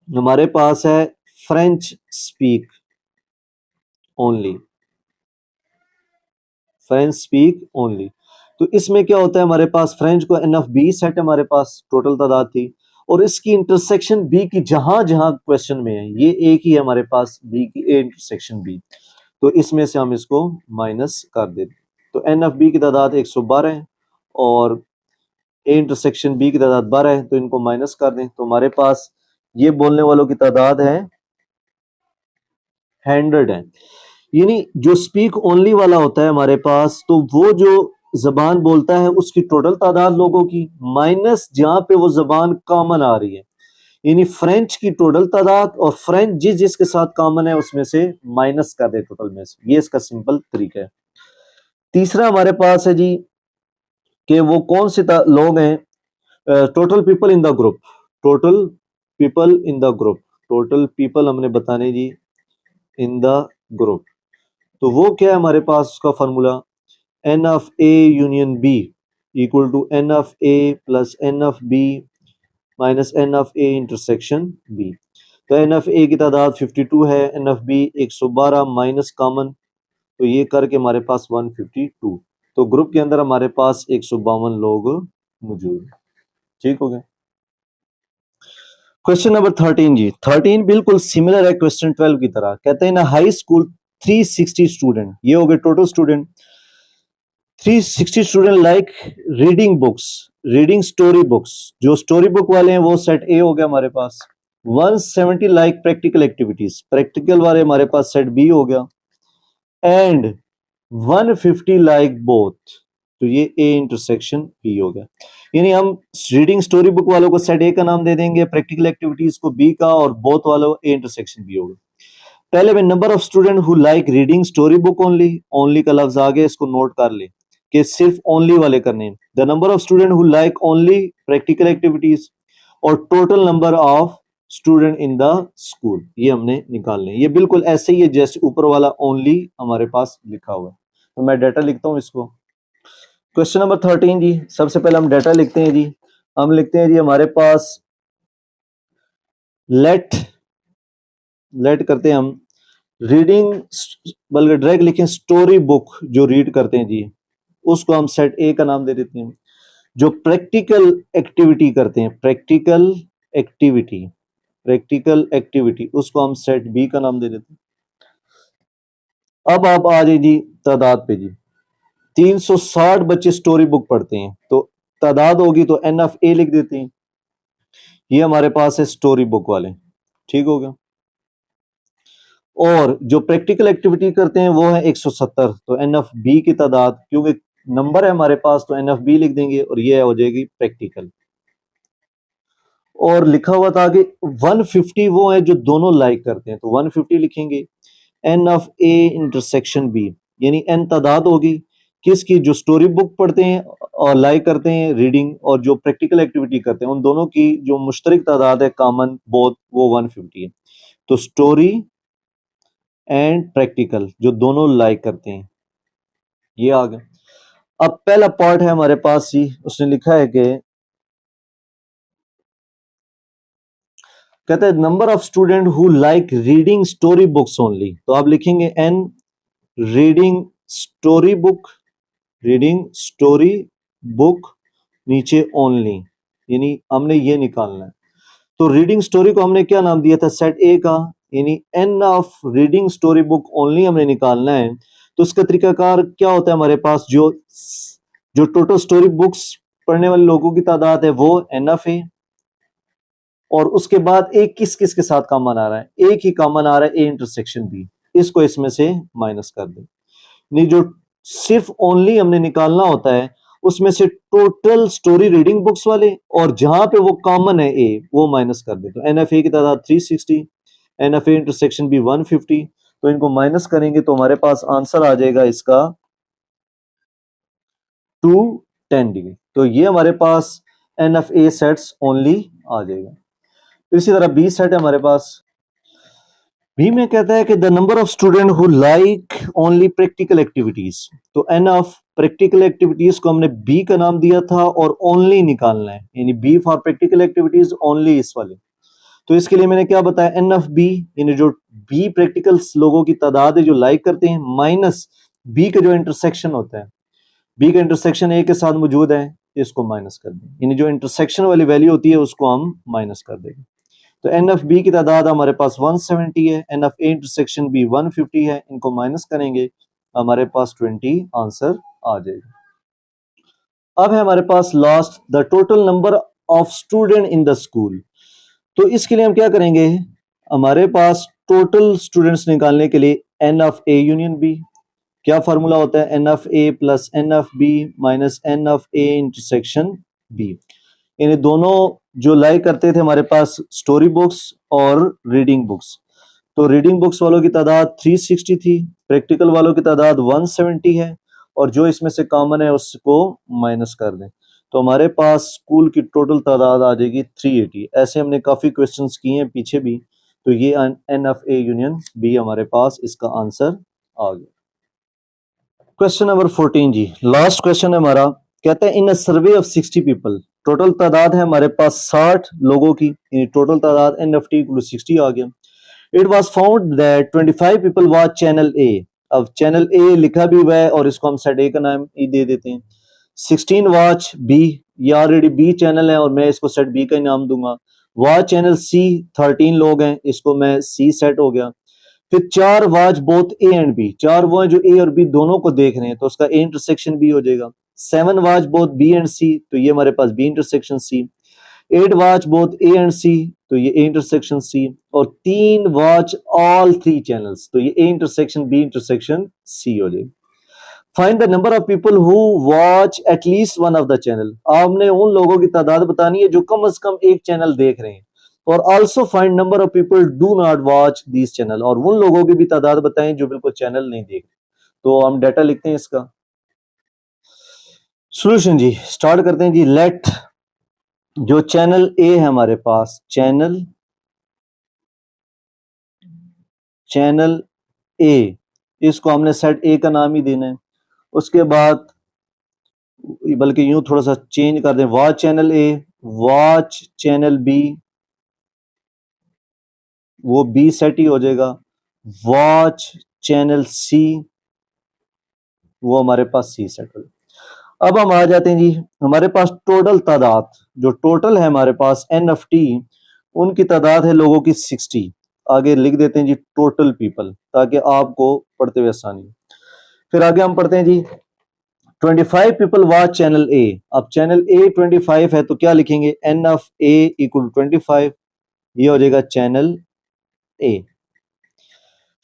हमारे पास है French speak only, French speak only. तो इसमें क्या होता है हमारे पास, फ्रेंच को एन ऑफ बी सेट हमारे पास टोटल तादाद थी, और इसकी इंटरसेक्शन बी की जहां जहां क्वेश्चन में है, ये एक ही है हमारे पास बी की ए इंटरसेक्शन बी, तो इसमें से हम इसको माइनस कर देते। तो एन ऑफ बी की तादाद 112 है और ए इंटरसेक्शन बी की तादाद 12 है, तो इनको माइनस कर दें, तो हमारे पास ये बोलने वालों की तादाद है 100 है। यानी जो स्पीक ओनली वाला होता है हमारे पास, तो वो जो जबान बोलता है उसकी टोटल तादाद लोगों की माइनस जहां पे वो जबान कॉमन आ रही है, यानी फ्रेंच की टोटल तादाद और फ्रेंच जिस जिसके साथ कॉमन है उसमें से माइनस कर दे टोटल में से। ये इसका सिंपल तरीका है। तीसरा हमारे पास है जी कि वो कौन से लोग हैं, total people in the group, total people in the group, total people हमने बताने जी इन द ग्रुप। तो वो क्या है हमारे पास, उसका formula n of A union B equal to n of A plus n of B minus n of A intersection B. तो एन ऑफ ए की तादाद 52 है, n of B 112 minus common, तो ये करके हमारे पास 152। तो ग्रुप के अंदर हमारे पास 152 लोग मौजूद। ठीक हो गया। क्वेश्चन नंबर 13 जी, 13 बिल्कुल सिमिलर है क्वेश्चन 12 की तरह। कहते हैं ना हाई स्कूल 360 स्टूडेंट, ये हो गए total student. 360 student like reading books, reading story books, जो स्टोरी बुक वाले हैं वो सेट ए हो गया हमारे पास। 170 लाइक प्रैक्टिकल एक्टिविटीज, प्रैक्टिकल वाले हमारे पास सेट बी हो गया। एंड 150 लाइक बोथ, तो ये ए इंटरसेक्शन बी हो गया। यानी हम रीडिंग स्टोरी बुक वालों को सेट ए का नाम दे देंगे, प्रैक्टिकल एक्टिविटीज को बी का, और बोथ वालों ए इंटरसेक्शन बी होगा। पहले में number of student who like reading story book only, only का लफ्ज आ गया, इसको नोट कर ले कि सिर्फ ओनली वाले करने हैं। The number of student who like only practical activities, और total number of student in the school, ये हमने निकालने। ये बिल्कुल ऐसे ही है जैसे ऊपर वाला ओनली हमारे पास लिखा हुआ है। तो मैं डाटा लिखता हूं इसको। क्वेश्चन नंबर 13 जी, सबसे पहले हम डाटा लिखते हैं जी। हम लिखते हैं जी हमारे पास लेट करते हैं हम रीडिंग, बल्कि डायरेक्ट लिखें स्टोरी बुक जो रीड करते हैं जी, उसको हम सेट ए का नाम दे देते हैं। जो प्रैक्टिकल एक्टिविटी करते हैं, प्रैक्टिकल एक्टिविटी, उसको हम सेट बी का नाम दे देते हैं। अब आप आ जाइए जी तादाद पे जी। 360 बच्चे स्टोरी बुक पढ़ते हैं, तो तादाद होगी तो एन ऑफ ए लिख देते हैं। ये हमारे पास है स्टोरी बुक वाले। ठीक हो गया। और जो प्रैक्टिकल एक्टिविटी करते हैं वो है 170, तो एन ऑफ बी की तादाद, क्योंकि नंबर है हमारे पास तो एन ऑफ बी लिख देंगे, और ये हो जाएगी प्रैक्टिकल। और लिखा हुआ था आगे 150 वो है जो दोनों लाइक करते हैं, तो 150 लिखेंगे। N of A intersection B, यानी एन तादाद होगी किसकी, जो स्टोरी बुक पढ़ते हैं और लाइक करते हैं रीडिंग, और जो प्रैक्टिकल एक्टिविटी करते हैं, उन दोनों की जो मुश्तरक तादाद है कॉमन बोथ, वो 150 है। तो स्टोरी एंड प्रैक्टिकल जो दोनों लाइक करते हैं, ये आ गया। अब पहला पार्ट है हमारे पास ही, उसने लिखा है कि कहते हैं number of student who like reading story books only, तो आप लिखेंगे n reading story book, reading story book नीचे ओनली, यानी हमने ये निकालना है। तो रीडिंग स्टोरी को हमने क्या नाम दिया था, सेट ए का, यानी n of reading story book only हमने निकालना है। तो उसका तरीकाकार क्या होता है हमारे पास, जो जो टोटल स्टोरी बुक्स पढ़ने वाले लोगों की तादाद है वो एन ऑफ ए, और उसके बाद एक किस किस के साथ कॉमन आ रहा है, एक ही कॉमन आ रहा है ए इंटरसेक्शन बी, इसको इसमें से माइनस कर दें। नहीं, जो सिर्फ ओनली हमने निकालना होता है उसमें से टोटल स्टोरी रीडिंग बुक्स वाले, और जहां पे वो कॉमन है ए वो माइनस कर दे। तो एन एफ ए की तादाद 360, n of A intersection B 150, तो इनको माइनस करेंगे तो हमारे पास आंसर आ जाएगा इसका 210 डिग्री। तो ये हमारे पास n of A sets only आ जाएगा। इसी तरह बी सेट है हमारे पास, बी में कहता है कि the number of student who like only practical activities, तो एन ऑफ प्रैक्टिकल एक्टिविटीज को हमने बी का नाम दिया था और ओनली निकालना है, यानी B for practical activities only इस वाले। तो इसके लिए मैंने क्या बताया, एन ऑफ बी, यानी जो बी प्रैक्टिकल्स लोगों की तादाद है जो लाइक करते हैं, माइनस बी का जो इंटरसेक्शन होता है, बी का इंटरसेक्शन ए के साथ मौजूद है, इसको माइनस कर दें, यानी जो इंटरसेक्शन वाली वैल्यू होती है उसको हम माइनस कर देंगे। तो एन एफ बी की तादाद हमारे पास 170 है, n of A intersection B 150 है, इनको माइनस करेंगे हमारे पास 20 आंसर आ जाएगा। अब है हमारे पास last, the total number of student in the school. तो इसके लिए हम क्या करेंगे, हमारे पास टोटल स्टूडेंट्स निकालने के लिए n of A union B, क्या फार्मूला होता है, n of A plus n of B minus n of A intersection B, यानी दोनों जो लाइक करते थे हमारे पास स्टोरी बुक्स और रीडिंग बुक्स। तो रीडिंग बुक्स वालों की तादाद 360 थी, प्रैक्टिकल वालों की तादाद 170 है, और जो इसमें से कॉमन है उसको माइनस कर दें तो हमारे पास स्कूल की टोटल तादाद आ जाएगी 380। ऐसे हमने काफी क्वेश्चंस किए हैं पीछे भी, तो ये n of A union B हमारे पास इसका आंसर आ गया। क्वेश्चन नंबर 14 जी, लास्ट क्वेश्चन है हमारा, कहते हैं in a survey of 60 people, total तादाद है हमारे पास 60 लोगों की, टोटल तादाद एन एफ टी 60 आ गया। It was found that 25 people watch channel ए, अब चैनल ए लिखा भी हुआ है और इसको हम सेट ए का नाम ही दे देते हैं। 16 वॉच बी, ये ऑलरेडी बी चैनल है और मैं इसको सेट बी का ही नाम दूंगा। वॉच चैनल सी, 13 लोग हैं, इसको मैं सी सेट हो गया। फिर 4 watch both A and B, 4 वो हैं जो ए और बी दोनों को देख रहे हैं, तो उसका ए इंटरसेक्शन बी हो जाएगा। 7 watch both B and C, तो ये हमारे पास B intersection C. 8 watch both A and C, तो ये ए इंटरसेक्शन सी। और 3 वॉच ऑल 3 चैनल्स, तो ये A intersection B intersection C हो जाएगा। Find the number of people who watch at least one of the channel, आपने उन लोगों की तादाद बतानी है जो कम से कम एक चैनल देख रहे हैं। और also find number of people do not watch this channel, और उन लोगों की भी तादाद बताएं जो बिल्कुल चैनल नहीं देख। तो हम डाटा लिखते हैं इसका। सॉल्यूशन जी स्टार्ट करते हैं जी। लेट जो चैनल ए है हमारे पास, चैनल ए, इसको हमने सेट ए का नाम ही देना है। उसके बाद बल्कि यूं थोड़ा सा चेंज कर दें, watch channel A, watch channel B, वो बी सेट ही हो जाएगा। वॉच चैनल सी, वो हमारे पास सी सेट हो जाएगा। अब हम आ जाते हैं जी, हमारे पास टोटल तादाद, जो टोटल है हमारे पास एन एफ टी, उनकी तादाद है लोगों की 60। आगे लिख देते हैं जी टोटल पीपल, ताकि आपको पढ़ते हुए आसानी। फिर आगे हम पढ़ते हैं जी 25 पीपल वॉच चैनल ए। अब चैनल ए 25 है तो क्या लिखेंगे, एन ऑफ ए इक्वल 25, ये हो जाएगा चैनल ए।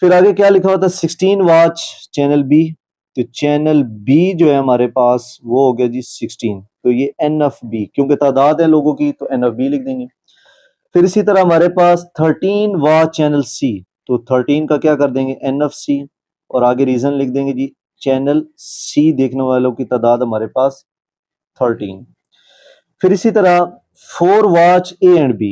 फिर आगे क्या लिखा होता है, 16 वॉच चैनल बी, तो चैनल बी जो है हमारे पास वो हो गया जी 16, तो ये एन ऑफ बी, क्योंकि तादाद है लोगों की तो एन ऑफ बी लिख देंगे। फिर इसी तरह हमारे पास 13 वॉच चैनल सी, तो 13 का क्या कर देंगे, एन ऑफ सी, और आगे रीजन लिख देंगे जी चैनल सी देखने वालों की तादाद हमारे पास 13। फिर इसी तरह 4 वॉच ए एंड बी,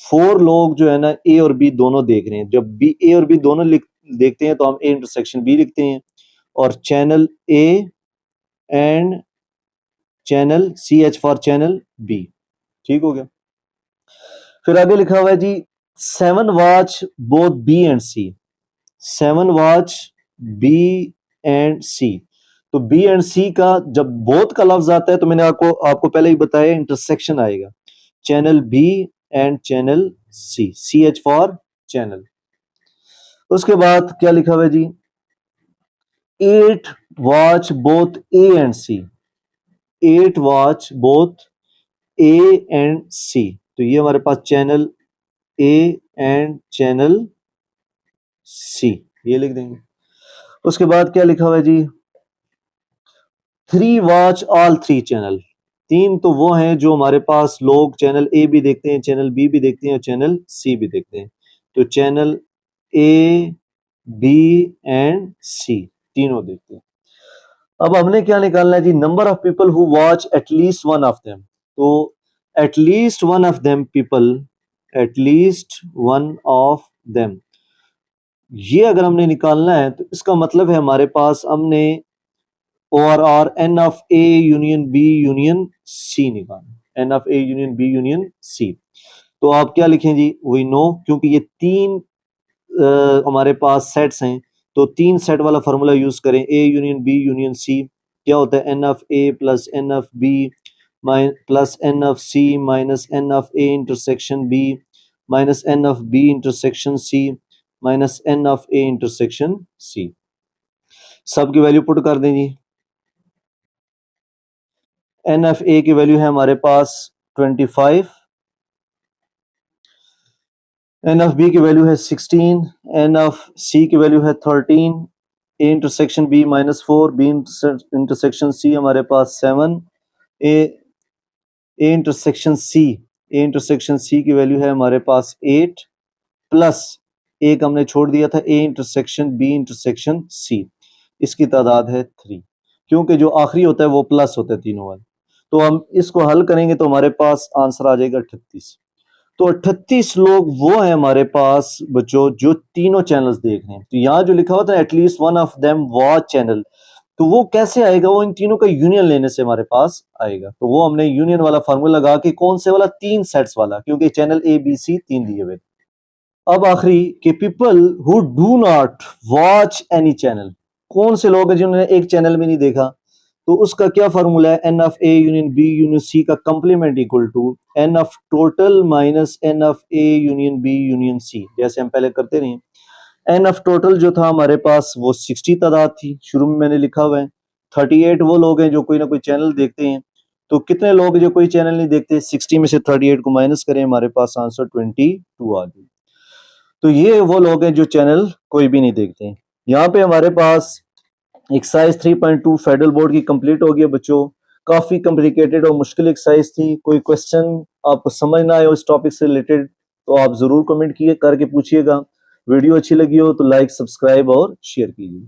4 लोग जो है ना ए और बी दोनों देख रहे हैं। जब बी ए और बी दोनों देखते हैं तो हम ए इंटरसेक्शन बी लिखते हैं, और channel A and channel CH for channel B. ठीक हो गया। फिर आगे लिखा हुआ है जी 7 watch both B and C. 7 watch B and C. तो बी एंड सी का जब बोथ का लफ्ज आता है तो मैंने आपको पहले ही बताया इंटरसेक्शन आएगा, channel B and channel C, CH for channel. उसके बाद क्या लिखा हुआ है जी 8 watch both A and C. 8 watch both A and C. तो ये हमारे पास channel A and channel C, ये लिख देंगे। उसके बाद क्या लिखा हुआ है जी 3 वॉच ऑल 3 चैनल। 3 तो वो हैं जो हमारे पास लोग चैनल ए भी देखते हैं, चैनल बी भी देखते हैं और चैनल सी भी देखते हैं। तो channel A B and C तीनों देखते हैं। अब हमने क्या निकालना है जी number of people who watch at least one of them. तो at least one of them people, at least one of them, ये अगर हमने निकालना है तो इसका मतलब है हमारे पास हमने और n of A union B union C निकालना, n of A union B union C. तो आप क्या लिखें जी वी नो, क्योंकि ये 3 हमारे पास सेट्स हैं तो 3 सेट वाला फॉर्मूला यूज करें, A union B union C क्या होता है n of A plus n of B plus n of C minus n of A intersection B minus n of B intersection C minus n of A intersection C. सब की value put कर दें जी। N of A की value है हमारे पास 25, n of B की value है 16, एन ऑफ सी की वैल्यू है 13, A intersection B -4, B intersection C हमारे पास 7, ए इंटरसेक्शन सी की वैल्यू है हमारे पास 8 प्लस एक हमने छोड़ दिया था A intersection B intersection C, इसकी तादाद है 3, क्योंकि जो आखिरी होता है वो प्लस होता है तीनों वाले। तो हम इसको हल करेंगे तो हमारे पास आंसर आ जाएगा 38। तो 38 लोग वो हैं हमारे पास बच्चों जो तीनों चैनल्स देख रहे हैं। तो यहाँ जो लिखा हुआ था at least one of them watch channel, तो वो कैसे आएगा, वो इन तीनों का यूनियन लेने से हमारे पास आएगा। तो वो हमने यूनियन वाला फार्मूला लगा के, कौन से वाला 3 सेट्स वाला, क्योंकि चैनल ए बी सी 3 दिए हुए। अब आखिरी के people who do not watch any channel, कौन से लोग हैं जिन्होंने एक चैनल में नहीं देखा, तो उसका क्या फार्मूला है n of A union B union C का complement equal to n of total minus n of A union B union C, जैसे हम पहले करते रहे। एन ऑफ टोटल जो था हमारे पास वो 60 तादाद थी, शुरू में मैंने लिखा हुआ है। 38 वो लोग हैं जो कोई ना कोई चैनल देखते हैं, तो कितने लोग जो कोई चैनल नहीं देखते, 60 में से 38 को माइनस करें, हमारे पास आंसर 22 आ गई। तो ये वो लोग हैं जो चैनल कोई भी नहीं देखते हैं। यहाँ पे हमारे पास एक्सरसाइज 3.2 फेडरल बोर्ड की कंप्लीट हो गई है बच्चों। काफी कॉम्प्लिकेटेड और मुश्किल एक्सरसाइज थी। कोई क्वेश्चन आपको समझ ना आए हो इस टॉपिक से रिलेटेड तो आप जरूर कमेंट करके पूछिएगा। वीडियो अच्छी लगी हो तो लाइक, सब्सक्राइब और शेयर कीजिए।